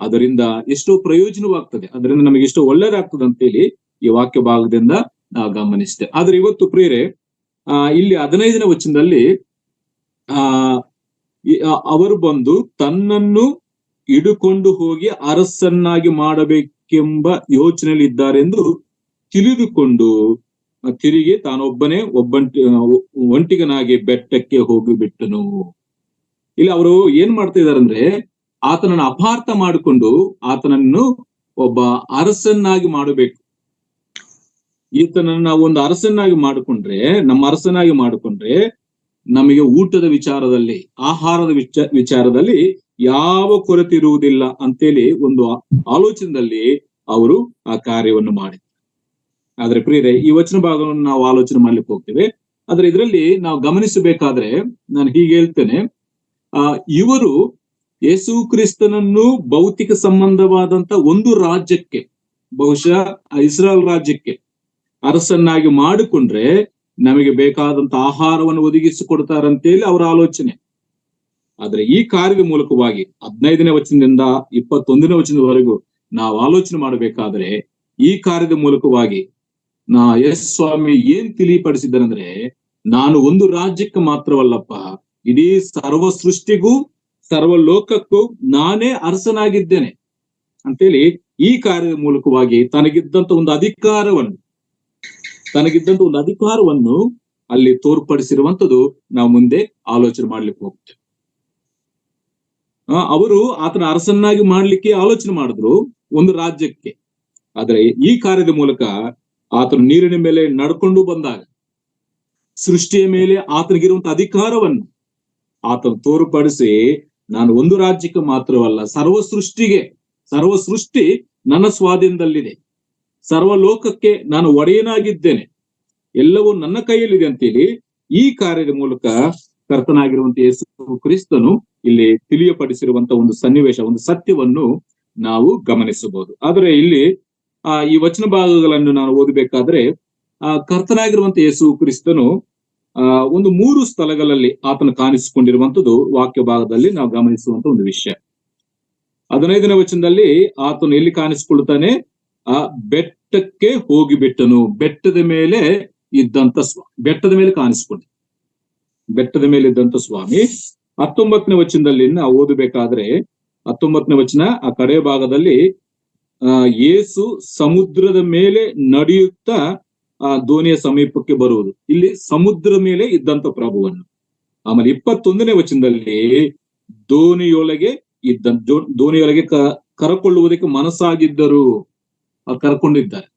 Speaker 1: ಅದರಿಂದ ಎಷ್ಟೋ ಪ್ರಯೋಜನವಾಗ್ತದೆ, ಅದರಿಂದ ನಮಗೆ ಎಷ್ಟೋ ಒಳ್ಳೇದಾಗ್ತದೆ ಅಂತೇಳಿ ಈ ವಾಕ್ಯ ಭಾಗದಿಂದ ನಾವು ಗಮನಿಸಿದೆ. ಆದ್ರೆ ಇವತ್ತು ಪ್ರಿಯರೇ, ಇಲ್ಲಿ 15ನೇ ವಚನದಲ್ಲಿ ಅವರು ಬಂದು ತನ್ನನ್ನು ಹಿಡುಕೊಂಡು ಹೋಗಿ ಅರಸನ್ನಾಗಿ ಮಾಡಬೇಕೆಂಬ ಯೋಚನೆಯಲ್ಲಿ ಇದ್ದಾರೆ ಎಂದು ತಿಳಿದುಕೊಂಡು ತಿರುಗಿ ತಾನೊಬ್ಬನೇ ಒಂಟಿಗನಾಗಿ ಬೆಟ್ಟಕ್ಕೆ ಹೋಗಿಬಿಟ್ಟನು. ಇಲ್ಲಿ ಅವರು ಏನ್ ಮಾಡ್ತಾ ಇದಾರೆ ಅಂದ್ರೆ, ಆತನನ್ನು ಅಪಾರ್ಥ ಮಾಡಿಕೊಂಡು ಆತನನ್ನು ಒಬ್ಬ ಅರಸನ್ನಾಗಿ ಮಾಡಬೇಕು. ಈತನನ್ನು ನಾವು ಒಂದು ಅರಸನ್ನಾಗಿ ಮಾಡಿಕೊಂಡ್ರೆ, ನಮ್ಮ ಅರಸನಾಗಿ ಮಾಡಿಕೊಂಡ್ರೆ ನಮಗೆ ಊಟದ ವಿಚಾರದಲ್ಲಿ, ಆಹಾರದ ವಿಚಾರದಲ್ಲಿ ಯಾವ ಕೊರತೆ ಇರುವುದಿಲ್ಲ ಅಂತೇಳಿ ಒಂದು ಆಲೋಚನೆಯಲ್ಲಿ ಅವರು ಆ ಕಾರ್ಯವನ್ನು ಮಾಡಿದ್ರು. ಆದ್ರೆ ಪ್ರಿಯರೇ, ಈ ವಚನ ಭಾಗವನ್ನು ನಾವು ಆಲೋಚನೆ ಮಾಡ್ಲಿಕ್ಕೆ ಹೋಗ್ತೇವೆ. ಆದ್ರೆ ಇದರಲ್ಲಿ ನಾವು ಗಮನಿಸಬೇಕಾದ್ರೆ ನಾನು ಹೀಗೆ ಹೇಳ್ತೇನೆ, ಇವರು ಯೇಸು ಕ್ರಿಸ್ತನನ್ನು ಭೌತಿಕ ಸಂಬಂಧವಾದಂತ ಒಂದು ರಾಜ್ಯಕ್ಕೆ, ಬಹುಶಃ ಇಸ್ರಾಯೇಲ್ ರಾಜ್ಯಕ್ಕೆ ಅರಸನ್ನಾಗಿ ಮಾಡಿಕೊಂಡ್ರೆ ನಮಗೆ ಬೇಕಾದಂತ ಆಹಾರವನ್ನು ಒದಗಿಸಿಕೊಡ್ತಾರಂತೇಳಿ ಅವರ ಆಲೋಚನೆ. ಆದ್ರೆ ಈ ಕಾರ್ಯದ ಮೂಲಕವಾಗಿ 15ನೇ ವಚನದಿಂದ 21ನೇ ವಚನದವರೆಗೂ ನಾವು ಆಲೋಚನೆ ಮಾಡಬೇಕಾದ್ರೆ, ಈ ಕಾರ್ಯದ ಮೂಲಕವಾಗಿ ಎಸ್ ಸ್ವಾಮಿ ಏನ್ ತಿಳಿಪಡಿಸಿದ್ದಾರಂದ್ರೆ, ನಾನು ಒಂದು ರಾಜ್ಯಕ್ಕೆ ಮಾತ್ರವಲ್ಲಪ್ಪ, ಇಡೀ ಸರ್ವ ಸೃಷ್ಟಿಗೂ ಸರ್ವ ಲೋಕಕ್ಕೂ ನಾನೇ ಅರಸನಾಗಿದ್ದೇನೆ ಅಂತೇಳಿ ಈ ಕಾರ್ಯದ ಮೂಲಕವಾಗಿ ತನಗಿದ್ದಂತ ಒಂದು ಅಧಿಕಾರವನ್ನು ಅಲ್ಲಿ ತೋರ್ಪಡಿಸಿರುವಂತದ್ದು ನಾವು ಮುಂದೆ ಆಲೋಚನೆ ಮಾಡ್ಲಿಕ್ಕೆ ಹೋಗ್ತೇವೆ. ಅವರು ಆತನ ಅರಸನ್ನಾಗಿ ಮಾಡ್ಲಿಕ್ಕೆ ಆಲೋಚನೆ ಮಾಡಿದ್ರು ಒಂದು ರಾಜ್ಯಕ್ಕೆ. ಆದ್ರೆ ಈ ಕಾರ್ಯದ ಮೂಲಕ ಆತನು ನೀರಿನ ಮೇಲೆ ನಡ್ಕೊಂಡು ಬಂದಾಗ ಸೃಷ್ಟಿಯ ಮೇಲೆ ಆತನಿಗಿರುವಂತ ಅಧಿಕಾರವನ್ನು ಆತನು ತೋರ್ಪಡಿಸಿ, ನಾನು ಒಂದು ರಾಜ್ಯಕ್ಕೆ ಮಾತ್ರವಲ್ಲ, ಸರ್ವ ಸೃಷ್ಟಿ ನನ್ನ ಸ್ವಾಧೀನದಲ್ಲಿದೆ, ಸರ್ವ ಲೋಕಕ್ಕೆ ನಾನು ಒಡೆಯನಾಗಿದ್ದೇನೆ, ಎಲ್ಲವೂ ನನ್ನ ಕೈಯಲ್ಲಿದೆ ಅಂತೇಳಿ ಈ ಕಾರ್ಯದ ಮೂಲಕ ಕರ್ತನಾಗಿರುವಂತ ಯೇಸು ಕ್ರಿಸ್ತನು ಇಲ್ಲಿ ತಿಳಿಯಪಡಿಸಿರುವಂತ ಒಂದು ಸನ್ನಿವೇಶ, ಒಂದು ಸತ್ಯವನ್ನು ನಾವು ಗಮನಿಸಬಹುದು. ಆದ್ರೆ ಇಲ್ಲಿ ಈ ವಚನ ಭಾಗಗಳನ್ನು ನಾವು ಓದಬೇಕಾದ್ರೆ ಕರ್ತನಾಗಿರುವಂತ ಯೇಸು ಕ್ರಿಸ್ತನು ಒಂದು 3 ಸ್ಥಳಗಳಲ್ಲಿ ಆತನು ಕಾಣಿಸಿಕೊಂಡಿರುವಂತದ್ದು ವಾಕ್ಯ ಭಾಗದಲ್ಲಿ ನಾವು ಗಮನಿಸುವಂತ ಒಂದು ವಿಷಯ. 15ನೇ ವಚನದಲ್ಲಿ ಆತನು ಎಲ್ಲಿ ಕಾಣಿಸಿಕೊಳ್ಳುತ್ತಾನೆ? ಆ ಬೆಟ್ಟಕ್ಕೆ ಹೋಗಿಬಿಟ್ಟನು. ಬೆಟ್ಟದ ಮೇಲೆ ಕಾಣಿಸಿಕೊಂಡ, ಬೆಟ್ಟದ ಮೇಲೆ ಇದ್ದಂತ ಸ್ವಾಮಿ. 19ನೇ ವಚನದಲ್ಲಿ ನಾವು ಓದಬೇಕಾದ್ರೆ 19ನೇ ವಚನ ಆ ಕಡೆ ಭಾಗದಲ್ಲಿ ಯೇಸು ಸಮುದ್ರದ ಮೇಲೆ ನಡೆಯುತ್ತಾ ದೋಣಿಯ ಸಮೀಪಕ್ಕೆ ಬರುವುದು, ಇಲ್ಲಿ ಸಮುದ್ರ ಮೇಲೆ ಇದ್ದಂತ ಪ್ರಭುವನ್ನು. ಆಮೇಲೆ 21ನೇ ವಚನದಲ್ಲಿ ದೋಣಿಯೊಳಗೆ ಕರಕೊಳ್ಳುವುದಕ್ಕೆ ಮನಸ್ಸಾಗಿದ್ದರು, ಕರ್ಕೊಂಡಿದ್ದಾರೆ.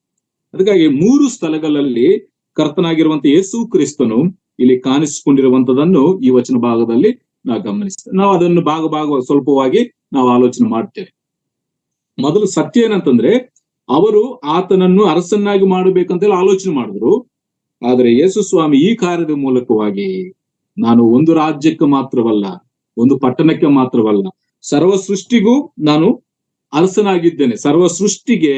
Speaker 1: ಅದಕ್ಕಾಗಿ 3 ಸ್ಥಳಗಳಲ್ಲಿ ಕರ್ತನಾಗಿರುವಂತ ಯೇಸು ಕ್ರಿಸ್ತನು ಇಲ್ಲಿ ಕಾಣಿಸಿಕೊಂಡಿರುವಂತದನ್ನು ಈ ವಚನ ಭಾಗದಲ್ಲಿ ನಾವು ಗಮನಿಸ್ತೇವೆ. ನಾವು ಅದನ್ನು ಭಾಗ ಸ್ವಲ್ಪವಾಗಿ ನಾವು ಆಲೋಚನೆ ಮಾಡ್ತೇವೆ. ಮೊದಲು ಸತ್ಯ ಏನಂತಂದ್ರೆ, ಅವರು ಆತನನ್ನು ಅರಸನ್ನಾಗಿ ಮಾಡಬೇಕಂತೆಲ್ಲ ಆಲೋಚನೆ ಮಾಡಿದ್ರು. ಆದ್ರೆ ಯೇಸು ಸ್ವಾಮಿ ಈ ಕಾರ್ಯದ ಮೂಲಕವಾಗಿ ನಾನು ಒಂದು ರಾಜ್ಯಕ್ಕೆ ಮಾತ್ರವಲ್ಲ, ಒಂದು ಪಟ್ಟಣಕ್ಕೆ ಮಾತ್ರವಲ್ಲ, ಸರ್ವ ಸೃಷ್ಟಿಗೂ ನಾನು ಅರಸನಾಗಿದ್ದೇನೆ, ಸರ್ವ ಸೃಷ್ಟಿಗೆ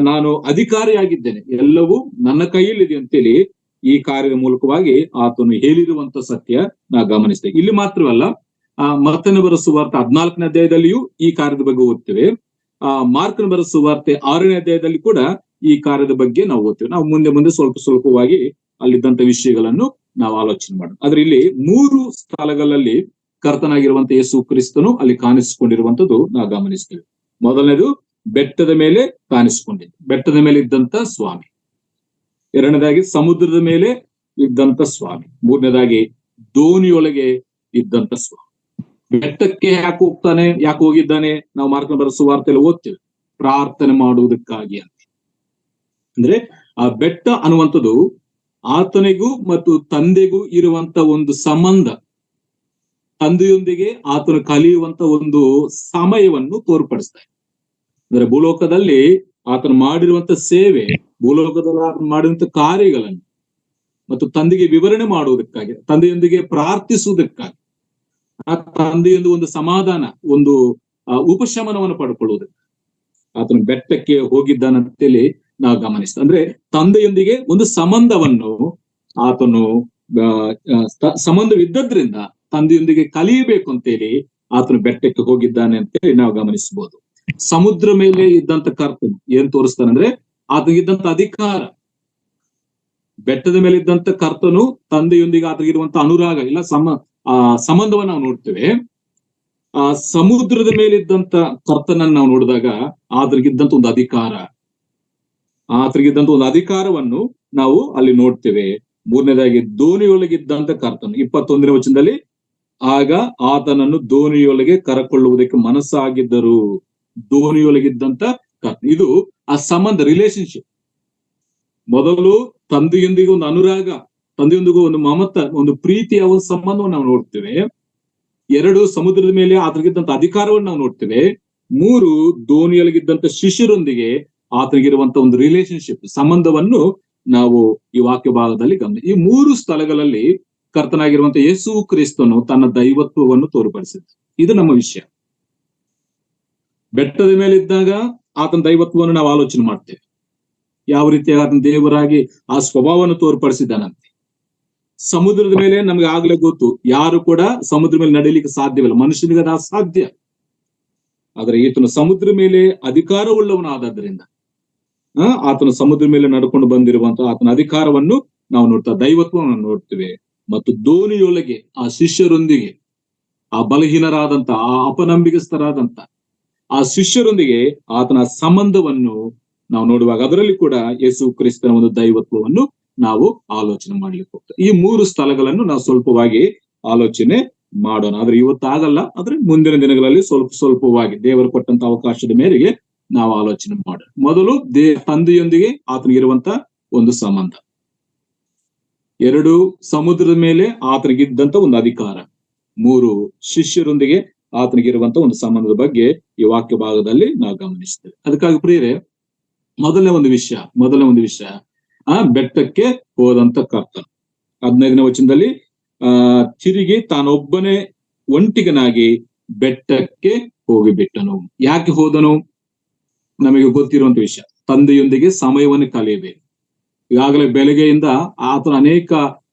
Speaker 1: ನಾನು ಅಧಿಕಾರಿಯಾಗಿದ್ದೇನೆ, ಎಲ್ಲವೂ ನನ್ನ ಕೈಯಲ್ಲಿದೆ ಅಂತೇಳಿ ಈ ಕಾರ್ಯದ ಮೂಲಕವಾಗಿ ಆತನು ಹೇಳಿರುವಂತ ಸತ್ಯ ನಾವು ಗಮನಿಸ್ತೇವೆ. ಇಲ್ಲಿ ಮಾತ್ರವಲ್ಲ, ಮತ್ತೇನ ಬರೆಸುವ 14ನೇ ಅಧ್ಯಾಯದಲ್ಲಿಯೂ ಈ ಕಾರ್ಯದ ಬಗ್ಗೆ ಓದ್ತೇವೆ. ಮಾರ್ಕನ ಬರೆದ ಸುವಾರ್ತೆ 6ನೇ ಅಧ್ಯಾಯದಲ್ಲಿ ಕೂಡ ಈ ಕಾರ್ಯದ ಬಗ್ಗೆ ನಾವು ಓದ್ತೀವಿ. ನಾವು ಮುಂದೆ ಸ್ವಲ್ಪವಾಗಿ ಅಲ್ಲಿದ್ದಂತ ವಿಷಯಗಳನ್ನು ನಾವು ಆಲೋಚನೆ ಮಾಡೋಣ. ಆದ್ರೆ ಇಲ್ಲಿ 3 ಸ್ಥಳಗಳಲ್ಲಿ ಕರ್ತನಾಗಿರುವಂತ ಯೇಸು ಕ್ರಿಸ್ತನು ಅಲ್ಲಿ ಕಾಣಿಸಿಕೊಂಡಿರುವಂತದ್ದು ನಾವು ಗಮನಿಸ್ತೇವೆ. ಮೊದಲನೇದು ಬೆಟ್ಟದ ಮೇಲೆ ಕಾಣಿಸಿಕೊಂಡಿದ್ದು, ಬೆಟ್ಟದ ಮೇಲೆ ಇದ್ದಂತ ಸ್ವಾಮಿ. ಎರಡನೇದಾಗಿ ಸಮುದ್ರದ ಮೇಲೆ ಇದ್ದಂತ ಸ್ವಾಮಿ. ಮೂರನೇದಾಗಿ ದೋಣಿಯೊಳಗೆ ಇದ್ದಂತ ಸ್ವಾಮಿ. ಬೆಟ್ಟಕ್ಕೆ ಯಾಕೆ ಹೋಗಿದ್ದಾನೆ? ನಾವು ಮಾರ್ಕನ ಬರೆದ ಸುವಾರ್ತೆಯಲ್ಲಿ ಓದ್ತೇವೆ, ಪ್ರಾರ್ಥನೆ ಮಾಡುವುದಕ್ಕಾಗಿ ಅಂತ. ಅಂದ್ರೆ ಆ ಬೆಟ್ಟ ಅನ್ನುವಂಥದ್ದು ಆತನಿಗೂ ಮತ್ತು ತಂದೆಗೂ ಇರುವಂತ ಒಂದು ಸಂಬಂಧ, ತಂದೆಯೊಂದಿಗೆ ಆತನು ಕಲಿಯುವಂತ ಒಂದು ಸಮಯವನ್ನು ತೋರ್ಪಡಿಸ್ತಾರೆ. ಅಂದ್ರೆ ಭೂಲೋಕದಲ್ಲಿ ಆತನು ಮಾಡಿರುವಂತ ಸೇವೆ, ಭೂಲೋಕದಲ್ಲಿ ಆತನು ಮಾಡಿರುವಂತ ಕಾರ್ಯಗಳನ್ನು ಮತ್ತು ತಂದೆಗೆ ವಿವರಣೆ ಮಾಡುವುದಕ್ಕಾಗಿ, ತಂದೆಯೊಂದಿಗೆ ಪ್ರಾರ್ಥಿಸುವುದಕ್ಕಾಗಿ, ಆ ತಂದೆಯೊಂದು ಒಂದು ಸಮಾಧಾನ, ಒಂದು ಉಪಶಮನವನ್ನು ಪಡ್ಕೊಳ್ಳುವುದಕ್ಕೆ ಆತನು ಬೆಟ್ಟಕ್ಕೆ ಹೋಗಿದ್ದಾನಂತೇಳಿ ನಾವು ಗಮನಿಸ್ತೇವೆ. ಅಂದ್ರೆ ತಂದೆಯೊಂದಿಗೆ ಒಂದು ಸಂಬಂಧವನ್ನು ಆತನು ಸಂಬಂಧವಿದ್ದದ್ರಿಂದ ತಂದೆಯೊಂದಿಗೆ ಕಲಿಯಬೇಕು ಅಂತೇಳಿ ಆತನು ಬೆಟ್ಟಕ್ಕೆ ಹೋಗಿದ್ದಾನೆ ಅಂತೇಳಿ ನಾವು ಗಮನಿಸಬಹುದು. ಸಮುದ್ರ ಮೇಲೆ ಇದ್ದಂತ ಕರ್ತನು ಏನ್ ತೋರಿಸ್ತಾನೆ ಅಂದ್ರೆ ಆತನಿಗಿದ್ದಂತ ಅಧಿಕಾರ. ಬೆಟ್ಟದ ಮೇಲೆ ಇದ್ದಂತ ಕರ್ತನು ತಂದೆಯೊಂದಿಗೆ ಆತನಿಗಿರುವಂತ ಅನುರಾಗ ಇಲ್ಲ ಸಂಬಂಧವನ್ನು ನಾವು ನೋಡ್ತೇವೆ. ಆ ಸಮುದ್ರದ ಮೇಲಿದ್ದಂತ ಕರ್ತನನ್ನು ನಾವು ನೋಡಿದಾಗ ಆತನಿಗಿದ್ದಂತ ಒಂದು ಅಧಿಕಾರ, ಆತನಿಗಿದ್ದಂತ ಒಂದು ಅಧಿಕಾರವನ್ನು ನಾವು ಅಲ್ಲಿ ನೋಡ್ತೇವೆ. ಮೂರನೇದಾಗಿ ದೋಣಿಯೊಳಗಿದ್ದಂತ ಕರ್ತನು 21ನೇ ವಚನದಲ್ಲಿ, ಆಗ ಆತನನ್ನು ದೋಣಿಯೊಳಗೆ ಕರಕೊಳ್ಳುವುದಕ್ಕೆ ಮನಸ್ಸಾಗಿದ್ದರು. ದೋಣಿಯೊಳಗಿದ್ದಂತ ಕರ್ತನು, ಇದು ಆ ಸಂಬಂಧ, ರಿಲೇಶನ್ಶಿಪ್. ಮೊದಲು ತಂದೆಯೊಂದಿಗೆ ಒಂದು ಅನುರಾಗ, ತಂದೆಯೊಂದಿಗೂ ಒಂದು ಮಮತ, ಒಂದು ಪ್ರೀತಿಯ ಒಂದು ಸಂಬಂಧವನ್ನು ನಾವು ನೋಡ್ತೇವೆ. 2, ಸಮುದ್ರದ ಮೇಲೆ ಆತನಿಗಿದ್ದಂತ ಅಧಿಕಾರವನ್ನು ನಾವು ನೋಡ್ತೇವೆ. 3, ದೋಣಿಯೊಳಗಿದ್ದಂತ ಶಿಷ್ಯರೊಂದಿಗೆ ಆತನಿಗಿರುವಂತ ಒಂದು ರಿಲೇಶನ್ಶಿಪ್, ಸಂಬಂಧವನ್ನು ನಾವು ಈ ವಾಕ್ಯ ಭಾಗದಲ್ಲಿ ಈ 3 ಸ್ಥಳಗಳಲ್ಲಿ ಕರ್ತನಾಗಿರುವಂತ ಯೇಸು ಕ್ರಿಸ್ತನು ತನ್ನ ದೈವತ್ವವನ್ನು ತೋರ್ಪಡಿಸಿದ. ಇದು ನಮ್ಮ ವಿಷಯ. ಬೆಟ್ಟದ ಮೇಲೆ ಇದ್ದಾಗ ಆತನ ದೈವತ್ವವನ್ನು ನಾವು ಆಲೋಚನೆ ಮಾಡ್ತೇವೆ, ಯಾವ ರೀತಿಯಾಗಿ ಆತನ ದೇವರಾಗಿ ಆ ಸ್ವಭಾವವನ್ನು ತೋರ್ಪಡಿಸಿದ್ದಾನಂತೆ. ಸಮುದ್ರದ ಮೇಲೆ ನಮ್ಗೆ ಆಗ್ಲೇ ಗೊತ್ತು, ಯಾರು ಕೂಡ ಸಮುದ್ರ ಮೇಲೆ ನಡೀಲಿಕ್ಕೆ ಸಾಧ್ಯವಿಲ್ಲ, ಮನುಷ್ಯನಿಗೆ ಅದು ಅಸಾಧ್ಯ. ಆದ್ರೆ ಈತನು ಸಮುದ್ರ ಮೇಲೆ ಅಧಿಕಾರವುಳ್ಳವನಾದ್ದರಿಂದ ಆತನು ಸಮುದ್ರ ಮೇಲೆ ನಡ್ಕೊಂಡು ಬಂದಿರುವಂತ ಆತನ ಅಧಿಕಾರವನ್ನು ನಾವು ನೋಡ್ತಾ, ದೈವತ್ವವನ್ನು ನೋಡ್ತೇವೆ. ಮತ್ತು ದೋಣಿಯೊಳಗೆ ಆ ಶಿಷ್ಯರೊಂದಿಗೆ, ಆ ಬಲಹೀನರಾದಂತ, ಆ ಅಪನಂಬಿಕಸ್ಥರಾದಂತ ಆ ಶಿಷ್ಯರೊಂದಿಗೆ ಆತನ ಸಂಬಂಧವನ್ನು ನಾವು ನೋಡುವಾಗ ಅದರಲ್ಲಿ ಕೂಡ ಯೇಸು ಕ್ರಿಸ್ತನ ಒಂದು ದೈವತ್ವವನ್ನು ನಾವು ಆಲೋಚನೆ ಮಾಡ್ಲಿಕ್ಕೆ ಹೋಗ್ತೇವೆ. ಈ 3 ಸ್ಥಳಗಳನ್ನು ನಾವು ಸ್ವಲ್ಪವಾಗಿ ಆಲೋಚನೆ ಮಾಡೋಣ. ಆದ್ರೆ ಇವತ್ತಾಗಲ್ಲ, ಆದ್ರೆ ಮುಂದಿನ ದಿನಗಳಲ್ಲಿ ಸ್ವಲ್ಪವಾಗಿ ದೇವರು ಕೊಟ್ಟಂತ ಅವಕಾಶದ ಮೇರೆಗೆ ನಾವು ಆಲೋಚನೆ ಮಾಡೋಣ. ಮೊದಲು ತಂದೆಯೊಂದಿಗೆ ಆತನಿಗಿರುವಂತ ಒಂದು ಸಂಬಂಧ. 2, ಸಮುದ್ರದ ಮೇಲೆ ಆತನಿಗಿದ್ದಂತ ಒಂದು ಅಧಿಕಾರ. 3, ಶಿಷ್ಯರೊಂದಿಗೆ ಆತನಿಗಿರುವಂತ ಒಂದು ಸಂಬಂಧದ ಬಗ್ಗೆ ಈ ವಾಕ್ಯ ಭಾಗದಲ್ಲಿ ನಾವು ಗಮನಿಸ್ತೇವೆ. ಅದಕ್ಕಾಗಿ ಪ್ರಿಯರೇ, ಮೊದಲನೇ ಒಂದು ವಿಷಯ ಬೆಟ್ಟಕ್ಕೆ ಹೋದಂತ ಕರ್ತನು. 15ನೇ ವಚನದಲ್ಲಿ ತಿರುಗಿ ತಾನೊಬ್ಬನೇ ಒಂಟಿಗನಾಗಿ ಬೆಟ್ಟಕ್ಕೆ ಹೋಗಿಬಿಟ್ಟನು. ಯಾಕೆ ಹೋದನು? ನಮಗೆ ಗೊತ್ತಿರುವಂತ ವಿಷಯ, ತಂದೆಯೊಂದಿಗೆ ಸಮಯವನ್ನು ಕಳೆಯಬೇಕು. ಈಗಾಗಲೇ ಬೆಳಗ್ಗೆಯಿಂದ ಆತನ ಅನೇಕ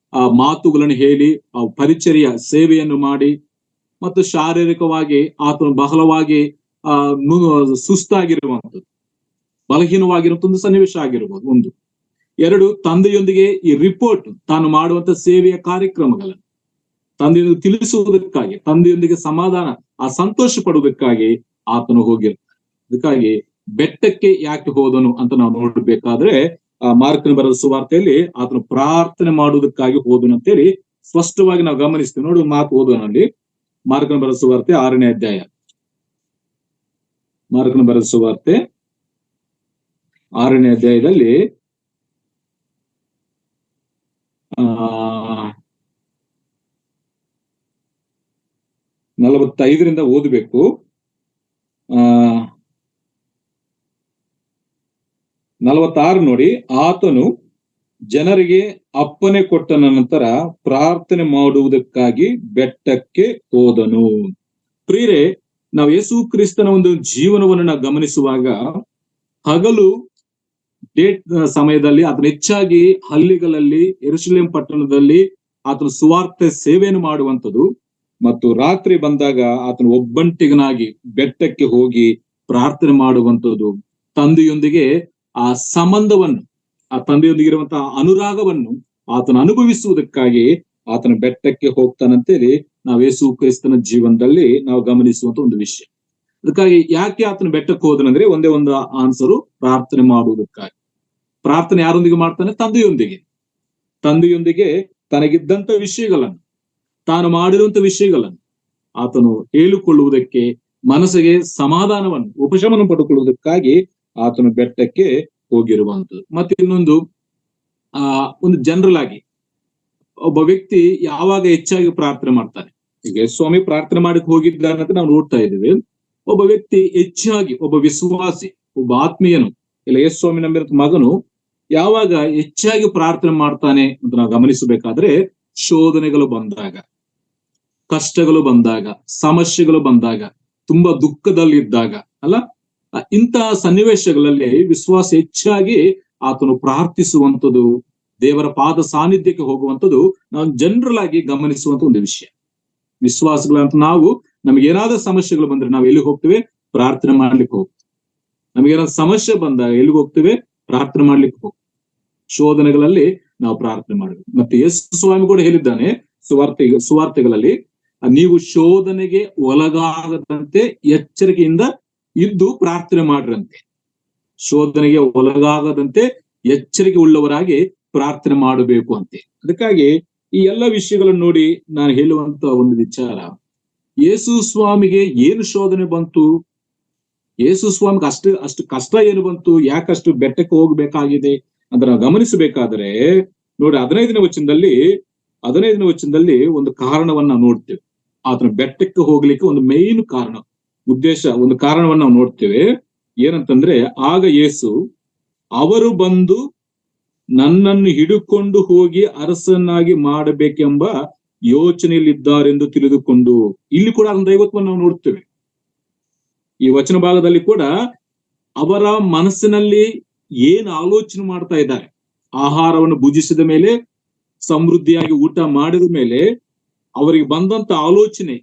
Speaker 1: ಮಾತುಗಳನ್ನು ಹೇಳಿ, ಪರಿಚರ್ಯ ಸೇವೆಯನ್ನು ಮಾಡಿ, ಮತ್ತು ಶಾರೀರಿಕವಾಗಿ ಆತನು ಬಹಳವಾಗಿ ಸುಸ್ತಾಗಿರುವಂಥದ್ದು, ಬಲಹೀನವಾಗಿರುವಂತ ಒಂದು ಸನ್ನಿವೇಶ ಆಗಿರ್ಬೋದು. 1. 2, ತಂದೆಯೊಂದಿಗೆ ಈ ರಿಪೋರ್ಟ್, ತಾನು ಮಾಡುವಂತ ಸೇವೆಯ ಕಾರ್ಯಕ್ರಮಗಳನ್ನು ತಂದೆಯೊಂದಿಗೆ ತಿಳಿಸುವುದಕ್ಕಾಗಿ, ತಂದೆಯೊಂದಿಗೆ ಸಮಾಧಾನ, ಆ ಸಂತೋಷ ಪಡುವುದಕ್ಕಾಗಿ ಆತನು ಹೋಗಿರ್ತಾನೆ. ಅದಕ್ಕಾಗಿ ಬೆಟ್ಟಕ್ಕೆ ಯಾಕೆ ಹೋದನು ಅಂತ ನಾವು ನೋಡ್ಬೇಕಾದ್ರೆ, ಮಾರ್ಕನ ಬರೆದ ಸುವಾರ್ತೆಯಲ್ಲಿ ಆತನು ಪ್ರಾರ್ಥನೆ ಮಾಡುವುದಕ್ಕಾಗಿ ಹೋದನು ಅಂತೇಳಿ ಸ್ಪಷ್ಟವಾಗಿ ನಾವು ಗಮನಿಸ್ತೀವಿ. ನೋಡಿ, ಮಾತು ಓದೋನಲ್ಲಿ ಮಾರ್ಕನ ಬರೆದ ಸುವಾರ್ತೆ 6ನೇ ಅಧ್ಯಾಯ. ಮಾರ್ಕನ ಬರೆದ ಸುವಾರ್ತೆ 6ನೇ ಅಧ್ಯಾಯದಲ್ಲಿ 45ರಿಂದ ಓದಬೇಕು. 46 ನೋಡಿ, ಆತನು ಜನರಿಗೆ ಅಪ್ಪನೆ ಕೊಟ್ಟ ನಂತರ ಪ್ರಾರ್ಥನೆ ಮಾಡುವುದಕ್ಕಾಗಿ ಬೆಟ್ಟಕ್ಕೆ ಹೋದನು. ಪ್ರಿಯರೇ, ನಾವು ಯೇಸು ಕ್ರಿಸ್ತನ ಒಂದು ಜೀವನವನ್ನು ನಾವು ಗಮನಿಸುವಾಗ, ಹಗಲು ಸಮಯದಲ್ಲಿ ಆತನು ಹೆಚ್ಚಾಗಿ ಹಳ್ಳಿಗಳಲ್ಲಿ, ಯೆರೂಸಲೇಮ್ ಪಟ್ಟಣದಲ್ಲಿ ಆತನು ಸುವಾರ್ತೆ ಸೇವೆಯನ್ನು ಮಾಡುವಂಥದ್ದು, ಮತ್ತು ರಾತ್ರಿ ಬಂದಾಗ ಆತನು ಒಬ್ಬಂಟಿಗನಾಗಿ ಬೆಟ್ಟಕ್ಕೆ ಹೋಗಿ ಪ್ರಾರ್ಥನೆ ಮಾಡುವಂಥದ್ದು, ತಂದೆಯೊಂದಿಗೆ ಆ ಸಂಬಂಧವನ್ನು, ಆ ತಂದೆಯೊಂದಿಗೆ ಇರುವಂತಹ ಅನುರಾಗವನ್ನು ಆತನ ಅನುಭವಿಸುವುದಕ್ಕಾಗಿ ಆತನ ಬೆಟ್ಟಕ್ಕೆ ಹೋಗ್ತಾನಂತೇಳಿ ನಾವು ಯೇಸು ಕ್ರಿಸ್ತನ ಜೀವನದಲ್ಲಿ ನಾವು ಗಮನಿಸುವಂತ ಒಂದು ವಿಷಯ. ಅದಕ್ಕಾಗಿ ಯಾಕೆ ಆತನ ಬೆಟ್ಟಕ್ಕೆ ಹೋದನಂದ್ರೆ ಒಂದೇ ಒಂದು ಆನ್ಸರು, ಪ್ರಾರ್ಥನೆ ಮಾಡುವುದಕ್ಕಾಗಿ. ಪ್ರಾರ್ಥನೆ ಯಾರೊಂದಿಗೆ ಮಾಡ್ತಾನೆ? ತಂದೆಯೊಂದಿಗೆ ತನಗಿದ್ದಂತ ವಿಷಯಗಳನ್ನು, ತಾನು ಮಾಡಿರುವಂತ ವಿಷಯಗಳನ್ನು ಆತನು ಹೇಳಿಕೊಳ್ಳುವುದಕ್ಕೆ, ಮನಸ್ಸಿಗೆ ಸಮಾಧಾನವನ್ನು, ಉಪಶಮನ ಪಡೆದುಕೊಳ್ಳುವುದಕ್ಕಾಗಿ ಆತನು ಬೆಟ್ಟಕ್ಕೆ ಹೋಗಿರುವಂಥದ್ದು. ಮತ್ತೆ ಇನ್ನೊಂದು ಒಂದು ಜನರಲ್ ಆಗಿ ಒಬ್ಬ ವ್ಯಕ್ತಿ ಯಾವಾಗ ಹೆಚ್ಚಾಗಿ ಪ್ರಾರ್ಥನೆ ಮಾಡ್ತಾನೆ, ಈಗ ಸ್ವಾಮಿ ಪ್ರಾರ್ಥನೆ ಮಾಡಕ್ಕೆ ಹೋಗಿದ್ದಾನೆ ಅಂತ ನಾವು ನೋಡ್ತಾ ಇದ್ದೀವಿ. ಒಬ್ಬ ವ್ಯಕ್ತಿ ಹೆಚ್ಚಾಗಿ, ಒಬ್ಬ ವಿಶ್ವಾಸಿ, ಒಬ್ಬ ಆತ್ಮೀಯನು, ಇಲ್ಲ ಯೇಸು ಸ್ವಾಮಿ ನಂಬಿರೋ ಮಗನು ಯಾವಾಗ ಹೆಚ್ಚಾಗಿ ಪ್ರಾರ್ಥನೆ ಮಾಡ್ತಾನೆ ಅಂತ ನಾವು ಗಮನಿಸಬೇಕಾದ್ರೆ, ಶೋಧನೆಗಳು ಬಂದಾಗ, ಕಷ್ಟಗಳು ಬಂದಾಗ, ಸಮಸ್ಯೆಗಳು ಬಂದಾಗ, ತುಂಬಾ ದುಃಖದಲ್ಲಿದ್ದಾಗ ಅಲ್ಲ, ಇಂತಹ ಸನ್ನಿವೇಶಗಳಲ್ಲಿ ವಿಶ್ವಾಸ ಹೆಚ್ಚಾಗಿ ಆತನು ಪ್ರಾರ್ಥಿಸುವಂಥದ್ದು, ದೇವರ ಪಾದ ಸಾನ್ನಿಧ್ಯಕ್ಕೆ ಹೋಗುವಂಥದ್ದು ನಾವು ಜನರಲ್ ಆಗಿ ಗಮನಿಸುವಂತ ಒಂದು ವಿಷಯ. ವಿಶ್ವಾಸಗಳಂತ ನಾವು, ನಮಗೇನಾದ್ರೂ ಸಮಸ್ಯೆಗಳು ಬಂದ್ರೆ ನಾವು ಎಲ್ಲಿಗೆ ಹೋಗ್ತೇವೆ? ಪ್ರಾರ್ಥನೆ ಮಾಡ್ಲಿಕ್ಕೆ ಹೋಗ್ತೇವೆ. ನಮಗೇನಾದ್ರೂ ಸಮಸ್ಯೆ ಬಂದಾಗ ಎಲ್ಲಿಗೆ ಹೋಗ್ತೇವೆ? ಪ್ರಾರ್ಥನೆ ಮಾಡ್ಲಿಕ್ಕೆ ಹೋಗ್ತೇವೆ. ಶೋಧನೆಗಳಲ್ಲಿ ನಾವು ಪ್ರಾರ್ಥನೆ ಮಾಡಬೇಕು. ಮತ್ತೆ ಯೇಸು ಸ್ವಾಮಿ ಕೂಡ ಹೇಳಿದ್ದಾನೆ ಸುವಾರ್ತೆಗಳಲ್ಲಿ, ನೀವು ಶೋಧನೆಗೆ ಒಳಗಾಗದಂತೆ ಎಚ್ಚರಿಕೆಯಿಂದ ಇದ್ದು ಪ್ರಾರ್ಥನೆ ಮಾಡ್ರಂತೆ. ಶೋಧನೆಗೆ ಒಳಗಾಗದಂತೆ ಎಚ್ಚರಿಕೆ ಉಳ್ಳವರಾಗಿ ಪ್ರಾರ್ಥನೆ ಮಾಡಬೇಕು ಅಂತೆ. ಅದಕ್ಕಾಗಿ ಈ ಎಲ್ಲ ವಿಷಯಗಳನ್ನು ನೋಡಿ ನಾನು ಹೇಳುವಂತ ಒಂದು ವಿಚಾರ, ಯೇಸು ಸ್ವಾಮಿಗೆ ಏನು ಶೋಧನೆ ಬಂತು, ಯೇಸು ಸ್ವಾಮಿಗೆ ಅಷ್ಟು ಕಷ್ಟ ಏನು ಬಂತು, ಯಾಕಷ್ಟು ಬೆಟ್ಟಕ್ಕೆ ಹೋಗ್ಬೇಕಾಗಿದೆ ಅಂತ ನಾವು ಗಮನಿಸಬೇಕಾದ್ರೆ ನೋಡಿ, 15ನೇ ವಚನದಲ್ಲಿ ಒಂದು ಕಾರಣವನ್ನ ನಾವು ನೋಡ್ತೇವೆ. ಆತನ ಬೆಟ್ಟಕ್ಕೆ ಹೋಗ್ಲಿಕ್ಕೆ ಒಂದು ಮೇನ್ ಕಾರಣ, ಉದ್ದೇಶ, ಒಂದು ಕಾರಣವನ್ನ ನಾವು ನೋಡ್ತೇವೆ. ಏನಂತಂದ್ರೆ, ಆಗ ಯೇಸು ಅವರು ಬಂದು ನನ್ನನ್ನು ಹಿಡುಕೊಂಡು ಹೋಗಿ ಅರಸನಾಗಿ ಮಾಡಬೇಕೆಂಬ ಯೋಚನೆಯಲ್ಲಿದ್ದಾರೆಂದು ತಿಳಿದುಕೊಂಡು, ಇಲ್ಲಿ ಕೂಡ ಒಂದು ದೈವತ್ವವನ್ನು ನಾವು ನೋಡ್ತೇವೆ. ಈ ವಚನ ಭಾಗದಲ್ಲಿ ಕೂಡ ಅವರ ಮನಸ್ಸಿನಲ್ಲಿ ಏನು ಆಲೋಚನೆ ಮಾಡ್ತಾ ಇದ್ದಾರೆ, ಆಹಾರವನ್ನು ಭುಜಿಸಿದ ಮೇಲೆ, ಸಮೃದ್ಧಿಯಾಗಿ ಊಟ ಮಾಡಿದ ಮೇಲೆ ಅವರಿಗೆ ಬಂದಂತ ಆಲೋಚನೆ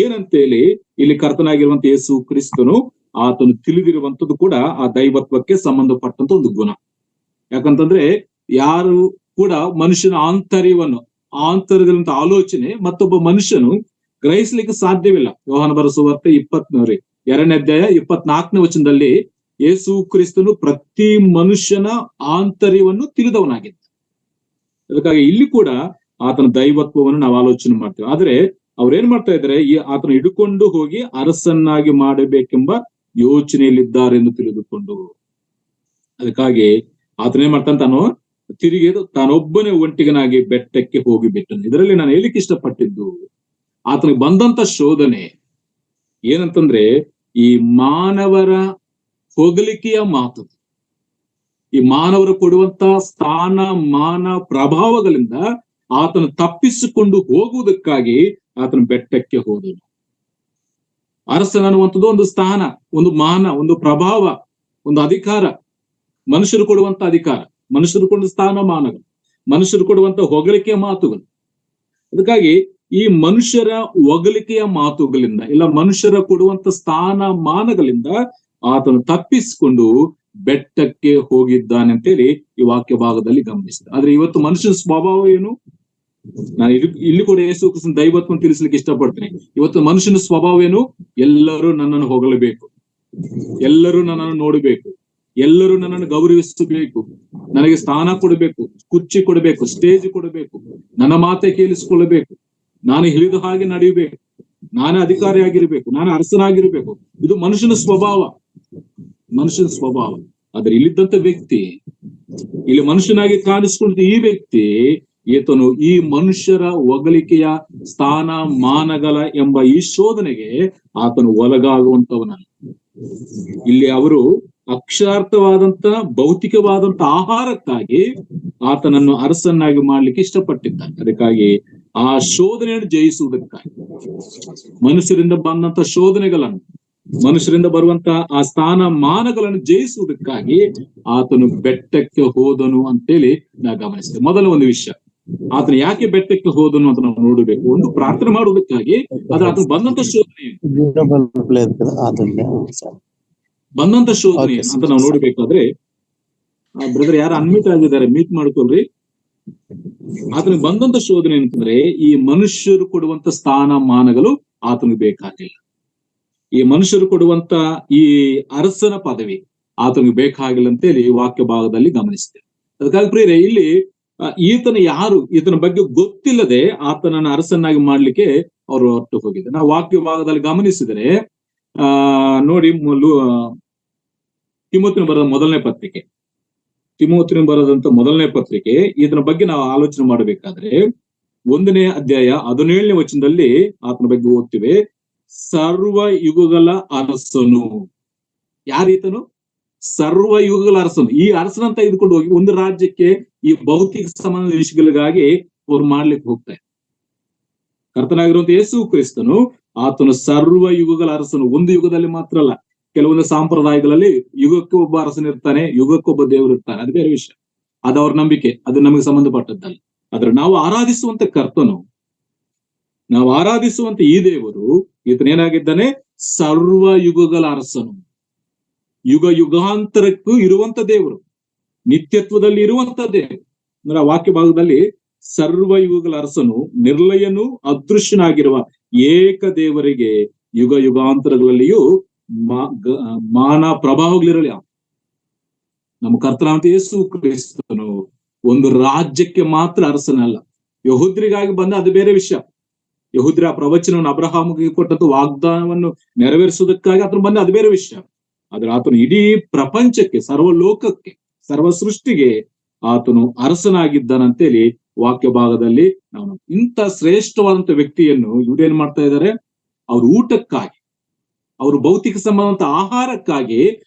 Speaker 1: ಏನಂತೇಳಿ ಇಲ್ಲಿ ಕರ್ತನಾಗಿರುವಂತ ಯೇಸು ಕ್ರಿಸ್ತನು ಆತನು ತಿಳಿದಿರುವಂತದ್ದು ಕೂಡ ಆ ದೈವತ್ವಕ್ಕೆ ಸಂಬಂಧಪಟ್ಟಂತ ಒಂದು ಗುಣ. ಯಾಕಂತಂದ್ರೆ ಯಾರು ಕೂಡ ಮನುಷ್ಯನ ಆಂತರ್ಯದಂತ ಆಲೋಚನೆ ಮತ್ತೊಬ್ಬ ಮನುಷ್ಯನು ಗ್ರಹಿಸ್ಲಿಕ್ಕೆ ಸಾಧ್ಯವಿಲ್ಲ. ಯೋಹಾನ ಬರೆದ ಸುವಾರ್ತೆ 2ನೇ ಅಧ್ಯಾಯ 24ನೇ ವಚನದಲ್ಲಿ ಯೇಸು ಕ್ರಿಸ್ತನು ಪ್ರತಿ ಮನುಷ್ಯನ ಆಂತರ್ಯವನ್ನು ತಿಳಿದವನಾಗಿದ್ದ. ಅದಕ್ಕಾಗಿ ಇಲ್ಲಿ ಕೂಡ ಆತನ ದೈವತ್ವವನ್ನು ನಾವು ಆಲೋಚನೆ ಮಾಡ್ತೇವೆ. ಆದ್ರೆ ಅವ್ರೇನ್ ಮಾಡ್ತಾ ಇದ್ದಾರೆ, ಈ ಆತನ ಹಿಡ್ಕೊಂಡು ಹೋಗಿ ಅರಸನ್ನಾಗಿ ಮಾಡಬೇಕೆಂಬ ಯೋಚನೆಯಲ್ಲಿದ್ದಾರೆಂದು ತಿಳಿದುಕೊಂಡು, ಅದಕ್ಕಾಗಿ ಆತನೇನ್ ಮಾಡ್ತಾನೆ, ತಿರುಗಿ ತಾನೊಬ್ಬನೇ ಒಂಟಿಗನಾಗಿ ಬೆಟ್ಟಕ್ಕೆ ಹೋಗಿ ಬಿಟ್ಟನು. ಇದರಲ್ಲಿ ನಾನು ಹೇಳಿಕ್ಕೆ ಇಷ್ಟಪಟ್ಟಿದ್ದು, ಆತನಿಗೆ ಬಂದಂತ ಶೋಧನೆ ಏನಂತಂದ್ರೆ, ಈ ಮಾನವರ ಹೊಗಳಿಕೆಯ ಮಾತು, ಈ ಮಾನವರು ಕೊಡುವಂತ ಸ್ಥಾನ ಮಾನ ಪ್ರಭಾವಗಳಿಂದ ಆತನು ತಪ್ಪಿಸಿಕೊಂಡು ಹೋಗುವುದಕ್ಕಾಗಿ ಆತನ ಬೆಟ್ಟಕ್ಕೆ ಹೋದನು. ಅರಸನನ್ನುವಂಥದ್ದು ಒಂದು ಸ್ಥಾನ, ಒಂದು ಮಾನ, ಒಂದು ಪ್ರಭಾವ, ಒಂದು ಅಧಿಕಾರ, ಮನುಷ್ಯರು ಕೊಡುವಂತ ಅಧಿಕಾರ, ಮನುಷ್ಯರು ಕೊಡುವ ಸ್ಥಾನ ಮಾನಗಳು, ಮನುಷ್ಯರು ಕೊಡುವಂತ ಹೊಗಳಿಕೆಯ ಮಾತುಗಳು. ಅದಕ್ಕಾಗಿ ಈ ಮನುಷ್ಯರ ಹೊಗಳಿಕೆಯ ಮಾತುಗಳಿಂದ, ಇಲ್ಲ ಮನುಷ್ಯರ ಕೊಡುವಂತ ಸ್ಥಾನ ಮಾನಗಳಿಂದ ಆತನು ತಪ್ಪಿಸಿಕೊಂಡು ಬೆಟ್ಟಕ್ಕೆ ಹೋಗಿದ್ದಾನೆ ಅಂತೇಳಿ ಈ ವಾಕ್ಯ ಭಾಗದಲ್ಲಿ ಗಮನಿಸಿದ. ಆದ್ರೆ ಇವತ್ತು ಮನುಷ್ಯನ ಸ್ವಭಾವ ಏನು? ನಾನು ಇಲ್ಲಿ ಕೂಡ ಯೇಸು ಕ್ರಿಸ್ತನ ದೈವತ್ವವನ್ನು ತಿಳಿಸ್ಲಿಕ್ಕೆ ಇಷ್ಟಪಡ್ತೇನೆ. ಇವತ್ತು ಮನುಷ್ಯನ ಸ್ವಭಾವ ಏನು? ಎಲ್ಲರೂ ನನ್ನನ್ನು ಹೊಗಳಬೇಕು, ಎಲ್ಲರೂ ನನ್ನನ್ನು ನೋಡಬೇಕು, ಎಲ್ಲರೂ ನನ್ನನ್ನು ಗೌರವಿಸಬೇಕು, ನನಗೆ ಸ್ಥಾನ ಕೊಡಬೇಕು, ಕುರ್ಚಿ ಕೊಡಬೇಕು, ಸ್ಟೇಜ್ ಕೊಡಬೇಕು, ನನ್ನ ಮಾತೆ ಕೇಳಿಸಿಕೊಳ್ಳಬೇಕು, ನಾನು ಹೇಳಿದ ಹಾಗೆ ನಡೆಯಬೇಕು, ನಾನೇ ಅಧಿಕಾರಿಯಾಗಿರ್ಬೇಕು, ನಾನು ಅರಸನಾಗಿರ್ಬೇಕು. ಇದು ಮನುಷ್ಯನ ಸ್ವಭಾವ. ಆದ್ರೆ ಇಲ್ಲಿದ್ದಂತ ವ್ಯಕ್ತಿ, ಇಲ್ಲಿ ಮನುಷ್ಯನಾಗಿ ಕಾಣಿಸ್ಕೊಂಡ ಈ ವ್ಯಕ್ತಿ, ಈತನು ಈ ಮನುಷ್ಯರ ಹೊಗಳಿಕೆಯ ಸ್ಥಾನ ಮಾನಗಳ ಎಂಬ ಈ ಶೋಧನೆಗೆ ಆತನು ಒಳಗಾಗುವಂತವನಲ್ಲ. ಇಲ್ಲಿ ಅವರು ಅಕ್ಷಾರ್ಥವಾದಂತ ಭೌತಿಕವಾದಂತ ಆಹಾರಕ್ಕಾಗಿ ಆತನನ್ನು ಅರಸನ್ನಾಗಿ ಮಾಡ್ಲಿಕ್ಕೆ ಇಷ್ಟಪಟ್ಟಿದ್ದಾನೆ. ಅದಕ್ಕಾಗಿ ಆ ಶೋಧನೆಯನ್ನು ಜಯಿಸುವುದಕ್ಕಾಗಿ, ಮನುಷ್ಯರಿಂದ ಬಂದಂತ ಶೋಧನೆಗಳನ್ನು, ಮನುಷ್ಯರಿಂದ ಬರುವಂತ ಆ ಸ್ಥಾನ ಮಾನಗಳನ್ನು ಜಯಿಸುವುದಕ್ಕಾಗಿ ಆತನು ಬೆಟ್ಟಕ್ಕೆ ಹೋದನು ಅಂತೇಳಿ ನಾವು ಗಮನಿಸ್ತೇವೆ. ಮೊದಲ ಒಂದು ವಿಷಯ, ಆತನು ಯಾಕೆ ಬೆಟ್ಟಕ್ಕೆ ಹೋದನು ಅಂತ ನಾವು ನೋಡಬೇಕು. ಒಂದು ಪ್ರಾರ್ಥನೆ ಮಾಡುವುದಕ್ಕಾಗಿ, ಆದ್ರೆ ಆತನು ಬಂದಂತ ಶೋಧನೆ ಬಂದಂತ ಶೋಧನೆ ಅಂತ ನಾವು ನೋಡ್ಬೇಕಾದ್ರೆ, ಬ್ರದರ್ ಯಾರು ಅನ್ಮಿಟ್ ಆಗಿದ್ದಾರೆ, ಮೀಟ್ ಮಾಡ್ಕೊಳ್ರಿ. ಆತನಿಗೆ ಬಂದಂತ ಶೋಧನೆ ಅಂತಂದ್ರೆ, ಈ ಮನುಷ್ಯರು ಕೊಡುವಂತ ಸ್ಥಾನಮಾನಗಳು ಆತನಿಗೆ ಬೇಕಾಗಿಲ್ಲ. ಈ ಮನುಷ್ಯರು ಕೊಡುವಂತ ಈ ಅರಸನ ಪದವಿ ಆತನಿಗೆ ಬೇಕಾಗಿಲ್ಲ ಅಂತೇಳಿ ವಾಕ್ಯ ಭಾಗದಲ್ಲಿ ಗಮನಿಸ್ತೇವೆ. ಅದಕ್ಕಾಗಿ ಪ್ರಿಯರೇ, ಇಲ್ಲಿ ಈತನ ಯಾರು, ಈತನ ಬಗ್ಗೆ ಗೊತ್ತಿಲ್ಲದೆ ಆತನನ್ನ ಅರಸನ್ನಾಗಿ ಮಾಡ್ಲಿಕ್ಕೆ ಅವರು ಹೊರಟು ಹೋಗಿದ್ದಾರೆ. ನಾವು ವಾಕ್ಯ ಭಾಗದಲ್ಲಿ ಗಮನಿಸಿದರೆ ನೋಡಿ, ತಿಮೋತಿನ ಬರೆದ ಮೊದಲನೇ ಪತ್ರಿಕೆ, ತಿಮೋತಿನ ಬರೆದಂತ ಮೊದಲನೇ ಪತ್ರಿಕೆ, ಇದರ ಬಗ್ಗೆ ನಾವು ಆಲೋಚನೆ ಮಾಡಬೇಕಾದ್ರೆ 1ನೇ ಅಧ್ಯಾಯ 17ನೇ ವಚನದಲ್ಲಿ ಆತನ ಬಗ್ಗೆ ಓದ್ತಿವೆ. ಸರ್ವ ಯುಗಗಳ ಅರಸನು. ಯಾರೀತನು? ಸರ್ವ ಯುಗಗಳ ಅರಸನು. ಈ ಅರಸನಂತ ತೆಗೆದುಕೊಂಡು ಹೋಗಿ ಒಂದು ರಾಜ್ಯಕ್ಕೆ ಈ ಭೌತಿಕ ಸಂಬಂಧ ವಿಷಯಗಳಿಗಾಗಿ ಅವ್ರು ಮಾಡ್ಲಿಕ್ಕೆ ಹೋಗ್ತಾರೆ. ಕರ್ತನಾಗಿರುವಂತ ಯೇಸು ಕ್ರಿಸ್ತನು ಆತನು ಸರ್ವ ಯುಗಗಳ ಅರಸನು. ಒಂದು ಯುಗದಲ್ಲಿ ಮಾತ್ರ ಅಲ್ಲ, ಕೆಲವೊಂದು ಸಂಪ್ರದಾಯಗಳಲ್ಲಿ ಯುಗಕ್ಕೆ ಒಬ್ಬ ಅರಸನಿರ್ತಾನೆ, ಯುಗಕ್ಕೊಬ್ಬ ದೇವರು ಇರ್ತಾನೆ, ಅದು ಬೇರೆ ವಿಷಯ. ಅದು ಅವ್ರ ನಂಬಿಕೆ, ಅದು ನಮಗೆ ಸಂಬಂಧಪಟ್ಟದ್ದಲ್ಲ. ಆದ್ರೆ ನಾವು ಆರಾಧಿಸುವಂತ ಕರ್ತನು, ನಾವು ಆರಾಧಿಸುವಂತ ಈ ದೇವರು, ಈತನೇನಾಗಿದ್ದಾನೆ? ಸರ್ವ ಯುಗಗಳ ಅರಸನು. ಯುಗ ಯುಗಾಂತರಕ್ಕೂ ಇರುವಂತ ದೇವರು, ನಿತ್ಯತ್ವದಲ್ಲಿ ಇರುವಂತ ದೇವರು. ಅಂದ್ರೆ ಆ ವಾಕ್ಯ ಭಾಗದಲ್ಲಿ ಸರ್ವ ಯುಗಗಳ ಅರಸನು, ನಿರ್ಲಯನು, ಅದೃಶ್ಯನಾಗಿರುವ ಏಕ ದೇವರಿಗೆ ಯುಗ ಯುಗಾಂತರಗಳಲ್ಲಿಯೂ ಮಾನ ಪ್ರಭಾವಗಳಿರಲಿ. ನಮ್ಮ ಕರ್ತನಾದ ಯೇಸು ಕ್ರಿಸ್ತನು ಒಂದು ರಾಜ್ಯಕ್ಕೆ ಮಾತ್ರ ಅರಸನಲ್ಲ. ಯಹೂದ್ರಿಗಾಗಿ ಬಂದ ಅದು ಬೇರೆ ವಿಷಯ. ಯಹೂದ್ರ ಪ್ರವಚನವನ್ನು ಅಬ್ರಹಾಮಿಗೆ ಕೊಟ್ಟಂತ ವಾಗ್ದಾನವನ್ನು ನೆರವೇರಿಸುವುದಕ್ಕಾಗಿ ಆತನು ಬಂದ, ಅದು ಬೇರೆ ವಿಷಯ. ಆದ್ರೆ ಆತನು ಇಡೀ ಪ್ರಪಂಚಕ್ಕೆ, ಸರ್ವ ಲೋಕಕ್ಕೆ, ಸರ್ವ ಸೃಷ್ಟಿಗೆ ಆತನು ಅರಸನಾಗಿದ್ದಾನಂತೇಳಿ ವಾಕ್ಯ ಭಾಗದಲ್ಲಿ ನಾವು ಇಂಥ ಶ್ರೇಷ್ಠವಾದಂತ ವ್ಯಕ್ತಿಯನ್ನು ಇವ್ರೇನ್ ಮಾಡ್ತಾ ಇದ್ದಾರೆ? ಅವ್ರ ಊಟಕ್ಕಾಗಿ, ಅವರು ಭೌತಿಕ ಸಂಬಂಧ ಆಹಾರಕ್ಕಾಗಿ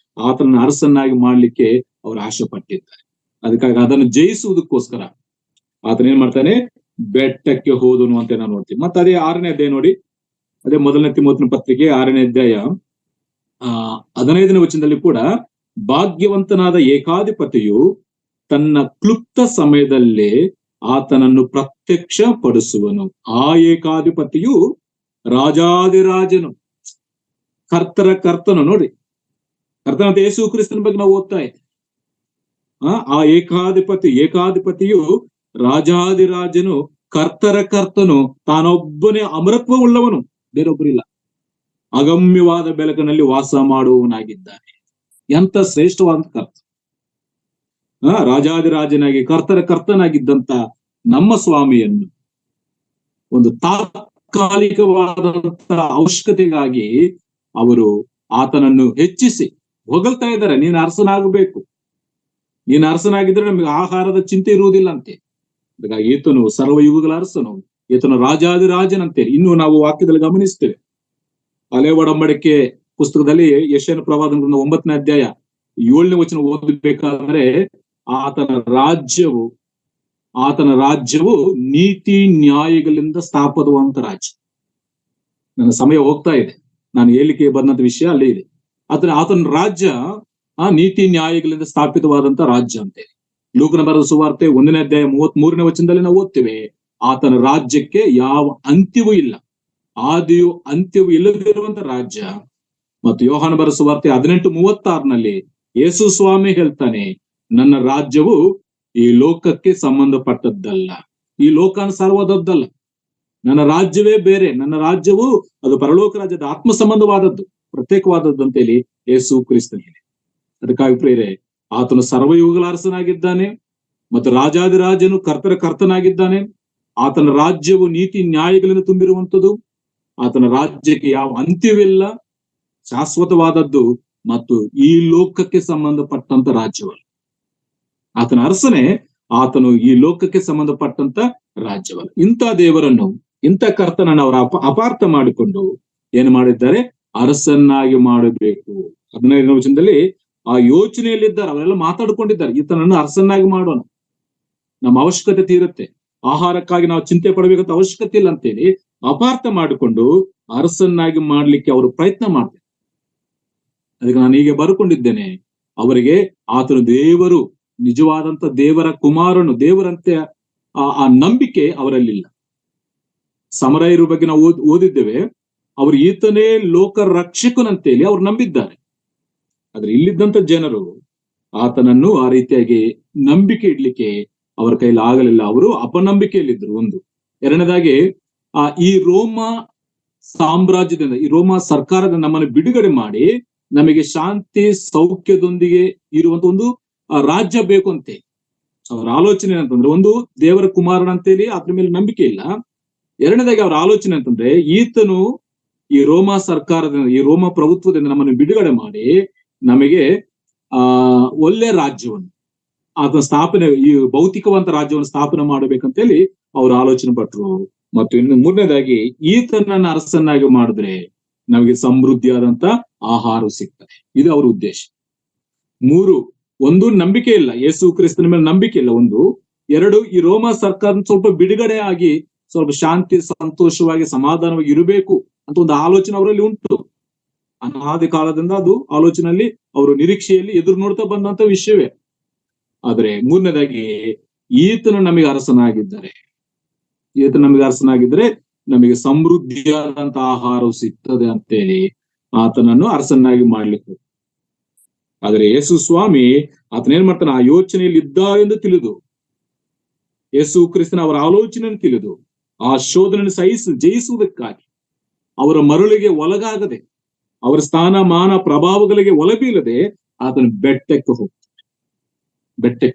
Speaker 1: ಆತನ ಅರಸನ್ನಾಗಿ ಮಾಡ್ಲಿಕ್ಕೆ ಅವ್ರು ಆಶೆ ಪಟ್ಟಿದ್ದಾರೆ. ಅದಕ್ಕಾಗಿ ಅದನ್ನು ಜಯಿಸುವುದಕ್ಕೋಸ್ಕರ ಆತನ ಏನ್ ಮಾಡ್ತಾನೆ? ಬೆಟ್ಟಕ್ಕೆ ಹೋದನು ಅಂತ ನಾವು ನೋಡ್ತೀವಿ. ಮತ್ತೆ ಅದೇ 6ನೇ ಅಧ್ಯಾಯ ನೋಡಿ, ಅದೇ 1ನೇ ತಿಮೋತಿನ ಪತ್ರಿಕೆ 6ನೇ ಅಧ್ಯಾಯ 15ನೇ ವಚನದಲ್ಲಿ ಕೂಡ, ಭಾಗ್ಯವಂತನಾದ ಏಕಾಧಿಪತಿಯು ತನ್ನ ಕ್ಲುಪ್ತ ಸಮಯದಲ್ಲೇ ಆತನನ್ನು ಪ್ರತ್ಯಕ್ಷ ಪಡಿಸುವನು. ಆ ಏಕಾಧಿಪತಿಯು ರಾಜಾದಿರಾಜನು, ಕರ್ತರ ಕರ್ತನು. ನೋಡಿ, ಕರ್ತನಾದ ಯೇಸು ಕ್ರಿಸ್ತನ ಬಗ್ಗೆ ನಾವು ಓದ್ತಾ ಇದ್ದೀವಿ. ಆ ಏಕಾಧಿಪತಿಯು ರಾಜಾದಿರಾಜನು, ಕರ್ತರ ಕರ್ತನು, ತಾನೊಬ್ಬನೇ ಅಮರತ್ವ ಉಳ್ಳವನು, ಬೇರೊಬ್ಬರಿಲ್ಲ. ಅಗಮ್ಯವಾದ ಬೆಳಕಿನಲ್ಲಿ ವಾಸ ಮಾಡುವವನಾಗಿದ್ದಾನೆ. ಎಂತ ಶ್ರೇಷ್ಠವಾದ ಕರ್ತ! ರಾಜಾದಿರಾಜನಾಗಿ ಕರ್ತರ ಕರ್ತನಾಗಿದ್ದಂತ ನಮ್ಮ ಸ್ವಾಮಿಯನ್ನು ಒಂದು ತಾತ್ಕಾಲಿಕವಾದಂತ ಅವಶ್ಯಕತೆಗಾಗಿ ಅವರು ಆತನನ್ನು ಹೆಚ್ಚಿಸಿ ಹೊಗಳ್ತಾ ಇದ್ದಾರೆ. ನೀನು ಅರಸನಾಗಬೇಕು, ನೀನು ಅರಸನಾಗಿದ್ರೆ ನಮಗೆ ಆಹಾರದ ಚಿಂತೆ ಇರುವುದಿಲ್ಲ ಅಂತೆ. ಹಾಗಾಗಿ ಈತನು ಸರ್ವಯುಗಗಳ ಅರಸನು, ಈತನು ರಾಜಾದಿರಾಜನಂತೆ. ಇನ್ನು ನಾವು ವಾಕ್ಯದಲ್ಲಿ ಗಮನಿಸ್ತೇವೆ. ಹಳೆ ಒಡಂಬಡಿಕೆ ಪುಸ್ತಕದಲ್ಲಿ ಯೆಶಾಯನ ಪ್ರವಾದನ 9ನೇ ಅಧ್ಯಾಯ 7ನೇ ವಚನ ಓದಬೇಕಾದ್ರೆ, ಆತನ ರಾಜ್ಯವು ನೀತಿ ನ್ಯಾಯಗಳಿಂದ ಸ್ಥಾಪದವಂತ ರಾಜ್ಯ. ನನ್ನ ಸಮಯ ಹೋಗ್ತಾ ಇದೆ, ನಾನು ಹೇಳಿಕೆ ಬಂದಂತ ವಿಷಯ ಅಲ್ಲೇ ಇದೆ. ಆತನ ರಾಜ್ಯ ನೀತಿ ನ್ಯಾಯಗಳಿಂದ ಸ್ಥಾಪಿತವಾದಂತ ರಾಜ್ಯ ಅಂತೇಳಿ ಲೂಕನ ಬರೆದ ಸುವಾರ್ತೆ 1ನೇ ಅಧ್ಯಾಯ 33ನೇ ವಚನದಲ್ಲಿ ನಾವು ಓದ್ತೇವೆ. ಆತನ ರಾಜ್ಯಕ್ಕೆ ಯಾವ ಅಂತ್ಯವೂ ಇಲ್ಲ, ಆದಿಯು ಅಂತ್ಯವೂ ಇಲ್ಲದಿರುವಂತ ರಾಜ್ಯ. ಮತ್ತು ಯೋಹಾನ ಬರೆದ ಸುವಾರ್ತೆ 18:36ನಲ್ಲಿ ಯೇಸು ಸ್ವಾಮಿ ಹೇಳ್ತಾನೆ, ನನ್ನ ರಾಜ್ಯವು ಈ ಲೋಕಕ್ಕೆ ಸಂಬಂಧಪಟ್ಟದ್ದಲ್ಲ, ಈ ಲೋಕಾನುಸಾರವಾದದ್ದಲ್ಲ. ನನ್ನ ರಾಜ್ಯವೇ ಬೇರೆ, ನನ್ನ ರಾಜ್ಯವು ಅದು ಪರಲೋಕ ರಾಜ್ಯದ ಆತ್ಮ ಸಂಬಂಧವಾದದ್ದು, ಪ್ರತ್ಯೇಕವಾದದ್ದು ಅಂತೇಳಿ ಯೇಸು ಕ್ರಿಸ್ತನಿಗೆ. ಅದಕ್ಕಾಗಿ ಪ್ರಿಯರೇ, ಆತನು ಸರ್ವಯುಗಗಳ ಅರಸನಾಗಿದ್ದಾನೆ ಮತ್ತು ರಾಜಾದಿರಾಜನು ಕರ್ತರ ಕರ್ತನಾಗಿದ್ದಾನೆ. ಆತನ ರಾಜ್ಯವು ನೀತಿ ನ್ಯಾಯಗಳನ್ನು ತುಂಬಿರುವಂಥದ್ದು. ಆತನ ರಾಜ್ಯಕ್ಕೆ ಯಾವ ಅಂತ್ಯವಿಲ್ಲ, ಶಾಶ್ವತವಾದದ್ದು ಮತ್ತು ಈ ಲೋಕಕ್ಕೆ ಸಂಬಂಧಪಟ್ಟಂತ ರಾಜ್ಯವಲ್ಲ. ಆತನ ಅರಸನೇ, ಆತನು ಈ ಲೋಕಕ್ಕೆ ಸಂಬಂಧಪಟ್ಟಂತ ರಾಜ್ಯವಲ್ಲ. ಇಂಥ ದೇವರನ್ನು, ಇಂಥ ಕರ್ತನನ್ನು ಅವರು ಅಪಾರ್ಥ ಮಾಡಿಕೊಂಡು ಏನು ಮಾಡಿದ್ದಾರೆ? ಅರಸನ್ನಾಗಿ ಮಾಡಬೇಕು. 15ನೇ ವಚನದಲ್ಲಿ ಆ ಯೋಚನೆಯಲ್ಲಿದ್ದಾರೆ, ಅವರೆಲ್ಲ ಮಾತಾಡ್ಕೊಂಡಿದ್ದಾರೆ, ಈತನನ್ನು ಅರಸನ್ನಾಗಿ ಮಾಡೋಣ, ನಮ್ಮ ಅವಶ್ಯಕತೆ ತೀರುತ್ತೆ, ಆಹಾರಕ್ಕಾಗಿ ನಾವು ಚಿಂತೆ ಪಡಬೇಕಂತ ಅವಶ್ಯಕತೆ ಇಲ್ಲ ಅಂತೇಳಿ ಅಪಾರ್ಥ ಮಾಡಿಕೊಂಡು ಅರಸನ್ನಾಗಿ ಮಾಡ್ಲಿಕ್ಕೆ ಅವರು ಪ್ರಯತ್ನ ಮಾಡ್ತಾರೆ. ಅದಕ್ಕೆ ನಾನು ಹೀಗೆ ಬರ್ಕೊಂಡಿದ್ದೇನೆ, ಅವರಿಗೆ ಆತನು ದೇವರು, ನಿಜವಾದಂತ ದೇವರ ಕುಮಾರನು, ದೇವರಂತೆ ಆ ನಂಬಿಕೆ ಅವರಲ್ಲಿಲ್ಲ. ಸಮರಾಯರ ಬಗ್ಗೆ ನಾವು ಓದಿದ್ದೇವೆ. ಅವರು ಈತನೇ ಲೋಕ ರಕ್ಷಕನಂತೇಳಿ ಅವ್ರು ನಂಬಿದ್ದಾರೆ. ಆದ್ರೆ ಇಲ್ಲಿದ್ದಂತ ಜನರು ಆತನನ್ನು ಆ ರೀತಿಯಾಗಿ ನಂಬಿಕೆ ಇಡ್ಲಿಕ್ಕೆ ಅವರ ಕೈಲಿ ಆಗಲಿಲ್ಲ. ಅವರು ಅಪನಂಬಿಕೆಯಲ್ಲಿದ್ರು. ಒಂದು. ಎರಡನೇದಾಗಿ ಈ ರೋಮ ಸಾಮ್ರಾಜ್ಯದಿಂದ, ಈ ರೋಮ ಸರ್ಕಾರದಿಂದ ನಮ್ಮನ್ನು ಬಿಡುಗಡೆ ಮಾಡಿ ನಮಗೆ ಶಾಂತಿ ಸೌಖ್ಯದೊಂದಿಗೆ ಇರುವಂತ ಒಂದು ರಾಜ್ಯ ಬೇಕು ಅಂತೆ. ಅವರ ಆಲೋಚನೆ ಅಂತಂದ್ರೆ, ಒಂದು, ದೇವರ ಕುಮಾರನ ಅಂತೇಳಿ ಅದ್ರ ಮೇಲೆ ನಂಬಿಕೆ ಇಲ್ಲ. ಎರಡನೇದಾಗಿ ಅವರ ಆಲೋಚನೆ ಅಂತಂದ್ರೆ, ಈತನು ಈ ರೋಮ ಸರ್ಕಾರದಿಂದ, ಈ ರೋಮ ಪ್ರಭುತ್ವದಿಂದ ನಮ್ಮನ್ನು ಬಿಡುಗಡೆ ಮಾಡಿ ನಮಗೆ ಒಳ್ಳೆ ರಾಜ್ಯವನ್ನು, ಆತನ ಸ್ಥಾಪನೆ, ಈ ಭೌತಿಕವಂತ ರಾಜ್ಯವನ್ನು ಸ್ಥಾಪನೆ ಮಾಡಬೇಕಂತೇಳಿ ಅವರು ಆಲೋಚನೆ ಪಟ್ರು. ಮತ್ತು ಇನ್ನು ಮೂರನೇದಾಗಿ, ಈತನನ್ನ ಅರಸನ್ನಾಗಿ ಮಾಡಿದ್ರೆ ನಮಗೆ ಸಮೃದ್ಧಿಯಾದಂತ ಆಹಾರ ಸಿಗ್ತದೆ. ಇದು ಅವರ ಉದ್ದೇಶ. ಮೂರು, ಒಂದು, ನಂಬಿಕೆ ಇಲ್ಲ, ಯೇಸು ಕ್ರಿಸ್ತನ ಮೇಲೆ ನಂಬಿಕೆ ಇಲ್ಲ. ಒಂದು. ಎರಡು, ಈ ರೋಮ ಸರ್ಕಾರ ಸ್ವಲ್ಪ ಬಿಡುಗಡೆ ಆಗಿ ಸ್ವಲ್ಪ ಶಾಂತಿ ಸಂತೋಷವಾಗಿ ಸಮಾಧಾನವಾಗಿ ಇರಬೇಕು ಅಂತ ಒಂದು ಆಲೋಚನೆ ಅವರಲ್ಲಿ ಉಂಟು. ಅನಾದಿ ಕಾಲದಿಂದ ಅದು ಆಲೋಚನೆಯಲ್ಲಿ, ಅವರು ನಿರೀಕ್ಷೆಯಲ್ಲಿ ಎದುರು ನೋಡ್ತಾ ಬಂದಂತ ವಿಷಯವೇ. ಆದ್ರೆ ಮೂರನೇದಾಗಿ, ಈತನು ನಮಗೆ ಅರಸನಾಗಿದ್ದಾರೆ, ಈತನು ನಮಗೆ ಅರಸನಾಗಿದ್ರೆ ನಮಗೆ ಸಮೃದ್ಧಿಯಾದಂತ ಆಹಾರವು ಸಿಗ್ತದೆ ಅಂತೇಳಿ ಆತನನ್ನು ಅರಸನ್ನಾಗಿ ಮಾಡ್ಲಿಕ್ಕೆ. ಆದ್ರೆ ಯೇಸು ಸ್ವಾಮಿ ಆತನೇನ್ ಮಾಡ್ತಾನೆ, ಆ ಯೋಚನೆಯಲ್ಲಿ ಇದ್ದಾರೆಂದು ತಿಳಿದು, ಯೇಸು ಕ್ರಿಸ್ತನ ಅವರ ಆಲೋಚನೆಯನ್ನು ತಿಳಿದು, ಆ ಶೋಧನೆಯನ್ನು ಜಯಿಸುವುದಕ್ಕಾಗಿ, ಅವರ ಮರಳಿಗೆ ಒಳಗಾಗದೆ, ಅವರ ಸ್ಥಾನ ಮಾನ ಪ್ರಭಾವಗಳಿಗೆ ಒಳಬೀಳದೆ ಆತನ ಬೆಟ್ಟಕ್ಕೆ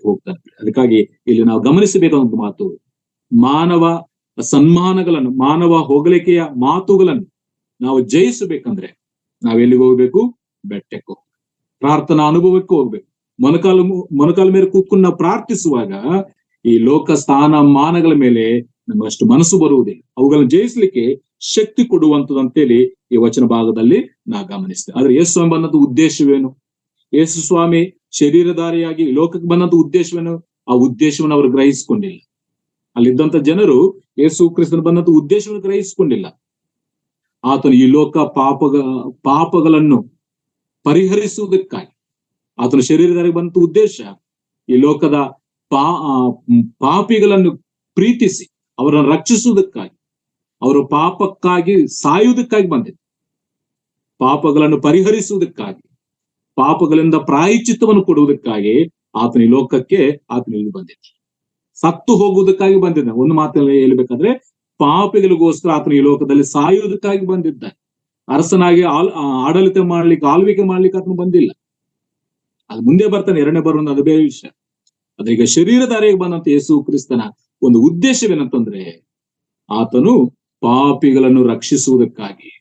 Speaker 1: ಹೋಗ್ತಾನೆ. ಅದಕ್ಕಾಗಿ ಇಲ್ಲಿ ನಾವು ಗಮನಿಸಬೇಕಾದ ಮಾತು, ಮಾನವ ಸನ್ಮಾನಗಳನ್ನು, ಮಾನವ ಹೊಗಳಿಕೆಯ ಮಾತುಗಳನ್ನು ನಾವು ಜಯಿಸಬೇಕಂದ್ರೆ ನಾವೆಲ್ಲಿಗೆ ಹೋಗ್ಬೇಕು? ಬೆಟ್ಟಕ್ಕೆ ಹೋಗ್ಬೇಕು, ಪ್ರಾರ್ಥನಾ ಅನುಭವಕ್ಕೆ ಹೋಗ್ಬೇಕು. ಮೊಣಕಾಲ ಮೇಲೆ ಕೂತ್ಕೊಂಡು ನಾವು ಪ್ರಾರ್ಥಿಸುವಾಗ ಈ ಲೋಕ ಸ್ಥಾನ ಮಾನಗಳ ಮೇಲೆ ನಮಗಷ್ಟು ಮನಸ್ಸು ಬರುವುದಿಲ್ಲ. ಅವುಗಳನ್ನು ಜಯಿಸ್ಲಿಕ್ಕೆ ಶಕ್ತಿ ಕೊಡುವಂಥದ್ದಂತೇಳಿ ಈ ವಚನ ಭಾಗದಲ್ಲಿ ನಾವು ಗಮನಿಸ್ತೇವೆ. ಆದ್ರೆ ಯೇಸು ಸ್ವಾಮಿ ಬಂದಂತ ಉದ್ದೇಶವೇನು? ಯೇಸು ಸ್ವಾಮಿ ಶರೀರಧಾರಿಯಾಗಿ ಲೋಕಕ್ಕೆ ಬಂದಂತ ಉದ್ದೇಶವೇನು? ಆ ಉದ್ದೇಶವನ್ನು ಅವರು ಗ್ರಹಿಸಿಕೊಂಡಿಲ್ಲ. ಅಲ್ಲಿದ್ದಂತ ಜನರು ಯೇಸು ಕ್ರಿಸ್ತನ ಬಂದಂತ ಉದ್ದೇಶವನ್ನು ಗ್ರಹಿಸಿಕೊಂಡಿಲ್ಲ. ಆತನು ಈ ಲೋಕ ಪಾಪಗಳನ್ನು ಪರಿಹರಿಸುವುದಕ್ಕಾಗಿ, ಆತನ ಶರೀರಧಾರಿಗೆ ಬಂದಂತ ಉದ್ದೇಶ ಈ ಲೋಕದ ಪಾಪಿಗಳನ್ನು ಪ್ರೀತಿಸಿ ಅವರನ್ನು ರಕ್ಷಿಸುವುದಕ್ಕಾಗಿ, ಅವರ ಪಾಪಕ್ಕಾಗಿ ಸಾಯುವುದಕ್ಕಾಗಿ ಬಂದಿದ್ದ, ಪಾಪಗಳನ್ನು ಪರಿಹರಿಸುವುದಕ್ಕಾಗಿ, ಪಾಪಗಳಿಂದ ಪ್ರಾಯಶ್ಚಿತ್ತವನ್ನು ಕೊಡುವುದಕ್ಕಾಗಿ ಆತನ ಈ ಲೋಕಕ್ಕೆ ಇಲ್ಲಿ ಬಂದಿದ್ದ. ಸತ್ತು ಹೋಗುವುದಕ್ಕಾಗಿ ಬಂದಿದ್ದ. ಒಂದು ಮಾತಲ್ಲಿ ಹೇಳ್ಬೇಕಾದ್ರೆ, ಪಾಪಿಗಳಿಗೋಸ್ಕರ ಆತನ ಈ ಲೋಕದಲ್ಲಿ ಸಾಯುವುದಕ್ಕಾಗಿ ಬಂದಿದ್ದ. ಅರಸನಾಗಿ ಆಡಳಿತ ಮಾಡ್ಲಿಕ್ಕೆ, ಆಳ್ವಿಕೆ ಮಾಡ್ಲಿಕ್ಕೆ ಆತನು ಬಂದಿಲ್ಲ. ಅದು ಮುಂದೆ ಬರ್ತಾನೆ, ಎರಡನೇ ಬರೋದು, ಅದು ಬೇರೆ ವಿಷಯ. ಅದೀಗ ಶರೀರಧಾರಿಗೆ ಬಂದಂತ ಯೇಸು ಕ್ರಿಸ್ತನ ಒಂದು ಉದ್ದೇಶವೇನಂತಂದ್ರೆ, ಆತನು ಪಾಪಿಗಳನ್ನು ರಕ್ಷಿಸುವುದಕ್ಕಾಗಿ,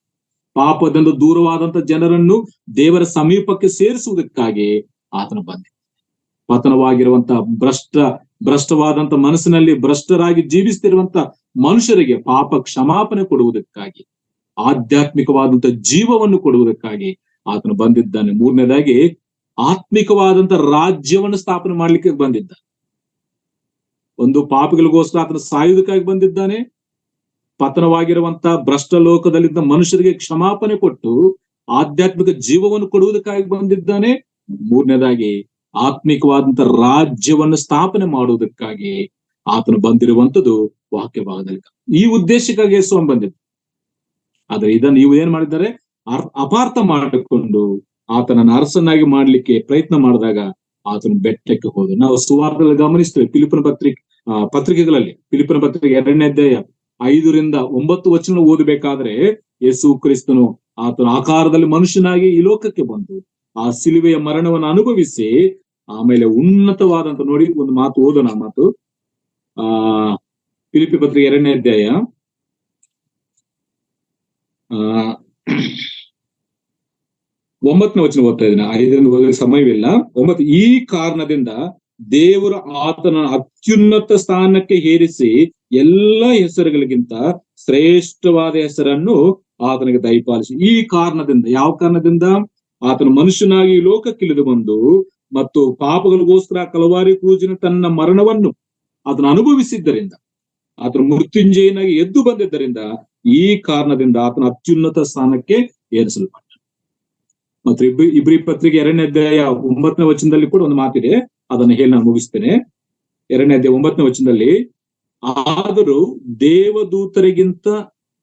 Speaker 1: ಪಾಪದಿಂದ ದೂರವಾದಂತ ಜನರನ್ನು ದೇವರ ಸಮೀಪಕ್ಕೆ ಸೇರಿಸುವುದಕ್ಕಾಗಿ ಆತನು ಬಂದಿದ್ದ. ಪತನವಾಗಿರುವಂತ ಭ್ರಷ್ಟವಾದಂತ ಮನಸ್ಸಿನಲ್ಲಿ ಭ್ರಷ್ಟರಾಗಿ ಜೀವಿಸ್ತಿರುವಂತ ಮನುಷ್ಯರಿಗೆ ಪಾಪ ಕ್ಷಮಾಪಣೆ ಕೊಡುವುದಕ್ಕಾಗಿ, ಆಧ್ಯಾತ್ಮಿಕವಾದಂತ ಜೀವವನ್ನು ಕೊಡುವುದಕ್ಕಾಗಿ ಆತನು ಬಂದಿದ್ದಾನೆ. ಮೂರನೇದಾಗಿ, ಆತ್ಮಿಕವಾದಂತ ರಾಜ್ಯವನ್ನು ಸ್ಥಾಪನೆ ಮಾಡ್ಲಿಕ್ಕೆ ಬಂದಿದ್ದ. ಒಂದು, ಪಾಪಿಗಳಿಗೋಸ್ಕರ ಆತನು ಸಾಯುವುದಕ್ಕಾಗಿ ಬಂದಿದ್ದಾನೆ. ಪತನವಾಗಿರುವಂತ ಭ್ರಷ್ಟ ಲೋಕದಲ್ಲಿದ್ದ ಮನುಷ್ಯರಿಗೆ ಕ್ಷಮಾಪಣೆ ಕೊಟ್ಟು ಆಧ್ಯಾತ್ಮಿಕ ಜೀವವನ್ನು ಕೊಡುವುದಕ್ಕಾಗಿ ಬಂದಿದ್ದಾನೆ. ಮೂರನೇದಾಗಿ, ಆತ್ಮಿಕವಾದಂತ ರಾಜ್ಯವನ್ನು ಸ್ಥಾಪನೆ ಮಾಡುವುದಕ್ಕಾಗಿ ಆತನು ಬಂದಿರುವಂತದ್ದು ವಾಕ್ಯ ಭಾಗದಲ್ಲಿ. ಈ ಉದ್ದೇಶಕ್ಕಾಗಿ ಯೇಸು ಬಂದಿದ್ದ. ಆದ್ರೆ ಇದನ್ನು ನೀವು ಏನ್ ಮಾಡಿದ್ದಾರೆ? ಅಪಾರ್ಥ ಮಾಡಿಕೊಂಡು ಆತನನ್ನು ಅರಸನ್ನಾಗಿ ಮಾಡ್ಲಿಕ್ಕೆ ಪ್ರಯತ್ನ ಮಾಡಿದಾಗ ಆತನು ಬೆಟ್ಟಕ್ಕೆ ಹೋದ. ನಾವು ಸುವಾರ್ತೆಯಲ್ಲಿ ಗಮನಿಸ್ತೇವೆ, ಪತ್ರಿಕೆಗಳಲ್ಲಿ, ಫಿಲಿಪ್ಪನ ಪತ್ರಿಕೆ 2ನೇ ಅಧ್ಯಾಯ 5-9 ವಚನ ಓದಬೇಕಾದ್ರೆ, ಯೇಸು ಕ್ರಿಸ್ತನು ಆತನ ಆಕಾರದಲ್ಲಿ ಮನುಷ್ಯನಾಗಿ ಈ ಲೋಕಕ್ಕೆ ಬಂದು ಆ ಸಿಲುವೆಯ ಮರಣವನ್ನು ಅನುಭವಿಸಿ ಆಮೇಲೆ ಉನ್ನತವಾದಂತ, ನೋಡಿ ಒಂದು ಮಾತು ಓದೋಣ. ಮಾತು ಫಿಲಿಪ್ಪಿ ಪತ್ರಿಕೆ 2ನೇ ಅಧ್ಯಾಯ 9ನೇ ವಚನ ಓದ್ತಾ ಇದ್ದೀನಿ. 5ರಿಂದ ಓದಲು ಸಮಯವಿಲ್ಲ. 9, ಈ ಕಾರಣದಿಂದ ದೇವರು ಆತನ ಅತ್ಯುನ್ನತ ಸ್ಥಾನಕ್ಕೆ ಏರಿಸಿ ಎಲ್ಲ ಹೆಸರುಗಳಿಗಿಂತ ಶ್ರೇಷ್ಠವಾದ ಹೆಸರನ್ನು ಆತನಿಗೆ ದಯಪಾಲಿಸಿ. ಈ ಕಾರಣದಿಂದ, ಯಾವ ಕಾರಣದಿಂದ? ಆತನ ಮನುಷ್ಯನಾಗಿ ಲೋಕಕ್ಕಿಳಿದು ಬಂದು ಮತ್ತು ಪಾಪಗಳಿಗೋಸ್ಕರ ಕಲವಾರಿ ಕ್ರೂಜಿನ ತನ್ನ ಮರಣವನ್ನು ಆತನು ಅನುಭವಿಸಿದ್ದರಿಂದ, ಆತನ ಮೃತ್ಯುಂಜಯನಾಗಿ ಎದ್ದು ಬಂದಿದ್ದರಿಂದ, ಈ ಕಾರಣದಿಂದ ಆತನ ಅತ್ಯುನ್ನತ ಸ್ಥಾನಕ್ಕೆ ಏರಿಸಲ್ಪಟ್ಟ. ಮತ್ತು ಇಬ್ರಿ ಪತ್ರಿಕೆ 2ನೇ ಅಧ್ಯಾಯ 9ನೇ ವಚನದಲ್ಲಿ ಕೂಡ ಒಂದು ಮಾತಿದೆ, ಅದನ್ನು ಹೇಳಿ ನಾನು ಮುಗಿಸ್ತೇನೆ. 2ನೇ ಅಧ್ಯಾಯ 9ನೇ ವಚನದಲ್ಲಿ, ಆದರೂ ದೇವದೂತರಿಗಿಂತ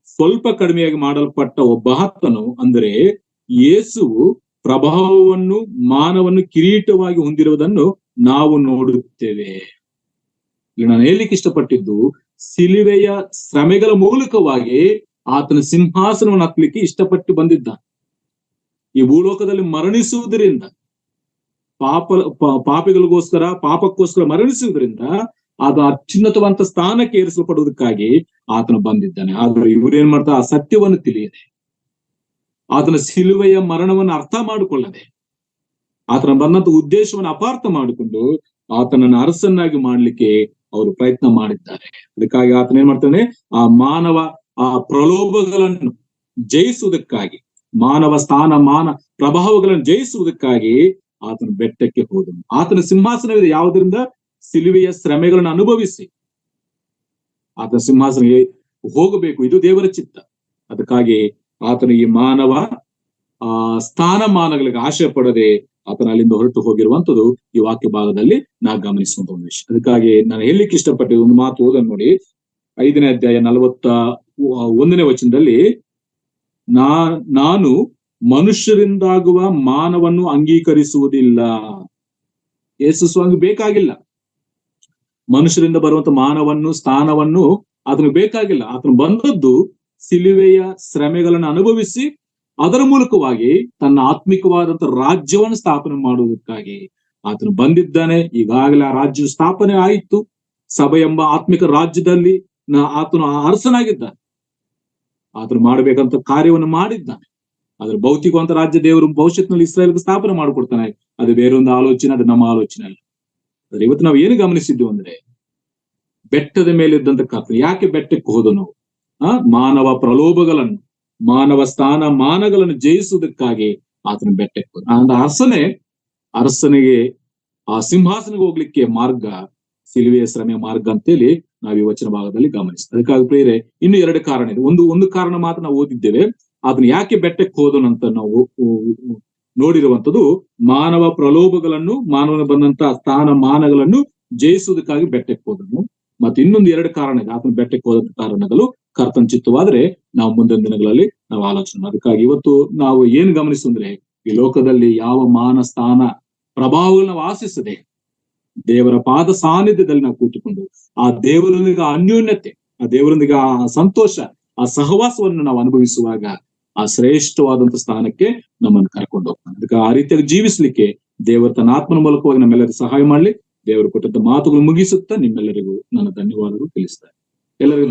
Speaker 1: ಸ್ವಲ್ಪ ಕಡಿಮೆಯಾಗಿ ಮಾಡಲ್ಪಟ್ಟ ಒಬ್ಬ ಆತನು, ಅಂದರೆ ಯೇಸುವು ಪ್ರಭಾವವನ್ನು ಮಾನವನ್ನು ಕಿರೀಟವಾಗಿ ಹೊಂದಿರುವುದನ್ನು ನಾವು ನೋಡುತ್ತೇವೆ. ಇಲ್ಲಿ ನಾನು ಹೇಳಲಿಕ್ಕೆ ಇಷ್ಟಪಟ್ಟಿದ್ದು, ಸಿಲುವೆಯ ಶ್ರಮೆಗಳ ಮೂಲಕವಾಗಿ ಆತನ ಸಿಂಹಾಸನವನ್ನು ಹತ್ತಲಿಕ್ಕೆ ಇಷ್ಟಪಟ್ಟು ಬಂದಿದ್ದ. ಈ ಭೂಲೋಕದಲ್ಲಿ ಮರಣಿಸುವುದರಿಂದ, ಪಾಪಕ್ಕೋಸ್ಕರ ಮರಣಿಸುವುದರಿಂದ ಅದು ಅತ್ಯುನ್ನತವಂತ ಸ್ಥಾನಕ್ಕೆ ಏರಿಸಲ್ಪಡುವುದಕ್ಕಾಗಿ ಆತನು ಬಂದಿದ್ದಾನೆ. ಆದ್ರೆ ಇವ್ರೇನ್ ಮಾಡ್ತಾರೆ, ಆ ಸತ್ಯವನ್ನು ತಿಳಿಯದೆ, ಆತನ ಸಿಲುವೆಯ ಮರಣವನ್ನು ಅರ್ಥ ಮಾಡಿಕೊಳ್ಳದೆ, ಆತನ ಬಂದಂತ ಉದ್ದೇಶವನ್ನು ಅಪಾರ್ಥ ಮಾಡಿಕೊಂಡು ಆತನನ್ನು ಅರಸನ್ನಾಗಿ ಮಾಡ್ಲಿಕ್ಕೆ ಅವರು ಪ್ರಯತ್ನ ಮಾಡಿದ್ದಾರೆ. ಅದಕ್ಕಾಗಿ ಆತನ ಏನ್ ಮಾಡ್ತಾನೆ, ಆ ಮಾನವ ಆ ಪ್ರಲೋಭಗಳನ್ನು ಜಯಿಸುವುದಕ್ಕಾಗಿ, ಮಾನವ ಸ್ಥಾನ ಮಾನ ಪ್ರಭಾವಗಳನ್ನು ಜಯಿಸುವುದಕ್ಕಾಗಿ ಆತನ ಬೆಟ್ಟಕ್ಕೆ ಹೋದನು. ಆತನ ಸಿಂಹಾಸನವಿದೆ ಯಾವುದರಿಂದ? ಸಿಲುವೆಯ ಶ್ರಮೆಗಳನ್ನು ಅನುಭವಿಸಿ ಆತನ ಸಿಂಹಾಸನಕ್ಕೆ ಹೋಗಬೇಕು. ಇದು ದೇವರ ಚಿತ್ತ. ಅದಕ್ಕಾಗಿ ಆತನ ಈ ಮಾನವ ಸ್ಥಾನಮಾನಗಳಿಗೆ ಆಶೆ ಪಡದೆ ಆತನ ಅಲ್ಲಿಂದ ಹೊರಟು ಹೋಗಿರುವಂತದ್ದು ಈ ವಾಕ್ಯ ಭಾಗದಲ್ಲಿ ನಾವು ಗಮನಿಸುವಂತ ಒಂದು ವಿಷಯ. ಅದಕ್ಕಾಗಿ ನಾನು ಹೇಳಲಿಕ್ಕೆ ಇಷ್ಟಪಟ್ಟಿದ್ದ ಒಂದು ಮಾತು ಓದನ್ ನೋಡಿ, 5ನೇ ಅಧ್ಯಾಯ 41ನೇ ವಚನದಲ್ಲಿ, ನಾನು ಮನುಷ್ಯರಿಂದಾಗುವ ಮಾನವನ್ನು ಅಂಗೀಕರಿಸುವುದಿಲ್ಲ. ಯೇಸು ಸ್ವಾಮಿ ಬೇಕಾಗಿಲ್ಲ, ಮನುಷ್ಯರಿಂದ ಬರುವಂತ ಮಾನವನ್ನು ಸ್ಥಾನವನ್ನು ಆತನು ಬೇಕಾಗಿಲ್ಲ. ಆತನು ಬಂದದ್ದು ಸಿಲುವೆಯ ಶ್ರಮೆಗಳನ್ನು ಅನುಭವಿಸಿ ಅದರ ಮೂಲಕವಾಗಿ ತನ್ನ ಆತ್ಮಿಕವಾದಂತ ರಾಜ್ಯವನ್ನು ಸ್ಥಾಪನೆ ಮಾಡುವುದಕ್ಕಾಗಿ ಆತನು ಬಂದಿದ್ದಾನೆ. ಈಗಾಗಲೇ ಆ ರಾಜ್ಯ ಸ್ಥಾಪನೆ ಆಯಿತು. ಸಭೆ ಎಂಬ ಆತ್ಮಿಕ ರಾಜ್ಯದಲ್ಲಿ ಆತನು ಅರಸನಾಗಿದ್ದಾನೆ. ಆತನು ಮಾಡಬೇಕಂತ ಕಾರ್ಯವನ್ನು ಮಾಡಿದ್ದಾನೆ. ಅದ್ರ ಭೌತಿಕವಂತ ರಾಜ್ಯ ದೇವರು ಭವಿಷ್ಯತ್ನಲ್ಲಿ ಇಸ್ರಾಯೇಲ್ಗೆ ಸ್ಥಾಪನೆ ಮಾಡಿಕೊಡ್ತಾನೆ. ಅದು ಬೇರೊಂದು ಆಲೋಚನೆ, ಅದು ನಮ್ಮ ಆಲೋಚನೆ ಅಲ್ಲ. ಆದ್ರೆ ಇವತ್ತು ನಾವು ಏನು ಗಮನಿಸಿದ್ವಿ ಅಂದ್ರೆ, ಬೆಟ್ಟದ ಮೇಲೆ ಇದ್ದಂತ ಕರ್ತನು ಯಾಕೆ ಬೆಟ್ಟಕ್ಕೆ ಹೋದನು? ಮಾನವ ಪ್ರಲೋಭಗಳನ್ನು, ಮಾನವ ಸ್ಥಾನ ಮಾನಗಳನ್ನು ಜಯಿಸುವುದಕ್ಕಾಗಿ ಆತನ ಬೆಟ್ಟಕ್ಕೆ ಹೋದ. ಅರಸನಿಗೆ ಆ ಸಿಂಹಾಸನಕ್ಕೆ ಹೋಗ್ಲಿಕ್ಕೆ ಮಾರ್ಗ ಸಿಲುವೆಯ ಶ್ರಮೆಯ ಮಾರ್ಗ ಅಂತೇಳಿ ನಾವು ಈ ವಚನ ಭಾಗದಲ್ಲಿ ಗಮನಿಸ್ತೇವೆ. ಅದಕ್ಕಾಗಿ ಪ್ರಿಯರೇ, ಇನ್ನು 2 ಕಾರಣ ಇದೆ. ಒಂದು ಕಾರಣ ಮಾತ್ರ ನಾವು ಓದಿದ್ದೇವೆ, ಅದನ್ನ ಯಾಕೆ ಬೆಟ್ಟಕ್ಕೆ ಹೋದನಂತ ನಾವು ನೋಡಿರುವಂತದ್ದು, ಮಾನವ ಪ್ರಲೋಭಗಳನ್ನು, ಮಾನವನ ಬಂದಂತ ಸ್ಥಾನ ಮಾನಗಳನ್ನು ಜಯಿಸುವುದಕ್ಕಾಗಿ ಬೆಟ್ಟಕ್ಕೆ ಹೋದನು. ಮತ್ತೆ ಇನ್ನೊಂದು 2 ಕಾರಣ ಇದೆ. ಆತನ ಬೆಟ್ಟಕ್ಕೆ ಹೋದಂತ ಕಾರಣಗಳು ಕರ್ತನ ಚಿತ್ತವಾದ್ರೆ ನಾವು ಮುಂದಿನ ದಿನಗಳಲ್ಲಿ ನಾವು ಆಲೋಚನೆ. ಅದಕ್ಕಾಗಿ ಇವತ್ತು ನಾವು ಏನ್ ಗಮನಿಸಿದ್ರೆ, ಈ ಲೋಕದಲ್ಲಿ ಯಾವ ಮಾನ ಸ್ಥಾನ ಪ್ರಭಾವಗಳನ್ನ ವಾಸಿಸದೆ ದೇವರ ಪಾದ ಸಾನ್ನಿಧ್ಯದಲ್ಲಿ ನಾವು ಕೂತುಕೊಂಡು ಆ ದೇವರೊಂದಿಗೆ ಅನ್ಯೋನ್ಯತೆ, ಆ ದೇವರೊಂದಿಗೆ ಆ ಸಂತೋಷ, ಆ ಸಹವಾಸವನ್ನು ನಾವು ಅನುಭವಿಸುವಾಗ ಆ ಶ್ರೇಷ್ಠವಾದಂತ ಸ್ಥಾನಕ್ಕೆ ನಮ್ಮನ್ನು ಕರ್ಕೊಂಡು ಹೋಗ್ತಾನೆ. ಅದಕ್ಕೆ ಆ ರೀತಿಯಾಗಿ ಜೀವಿಸ್ಲಿಕ್ಕೆ ದೇವರ ತನ್ನ ಆತ್ಮನ ಮೂಲಕವಾಗಿ ನಮ್ಮೆಲ್ಲರಿಗೂ ಸಹಾಯ ಮಾಡ್ಲಿ. ದೇವರು ಕೊಟ್ಟಂತ ಮಾತುಗಳು ಮುಗಿಸುತ್ತಾ ನಿಮ್ಮೆಲ್ಲರಿಗೂ ನನ್ನ ಧನ್ಯವಾದಗಳು ತಿಳಿಸ್ತಾರೆ. ಎಲ್ಲರಿಗೂ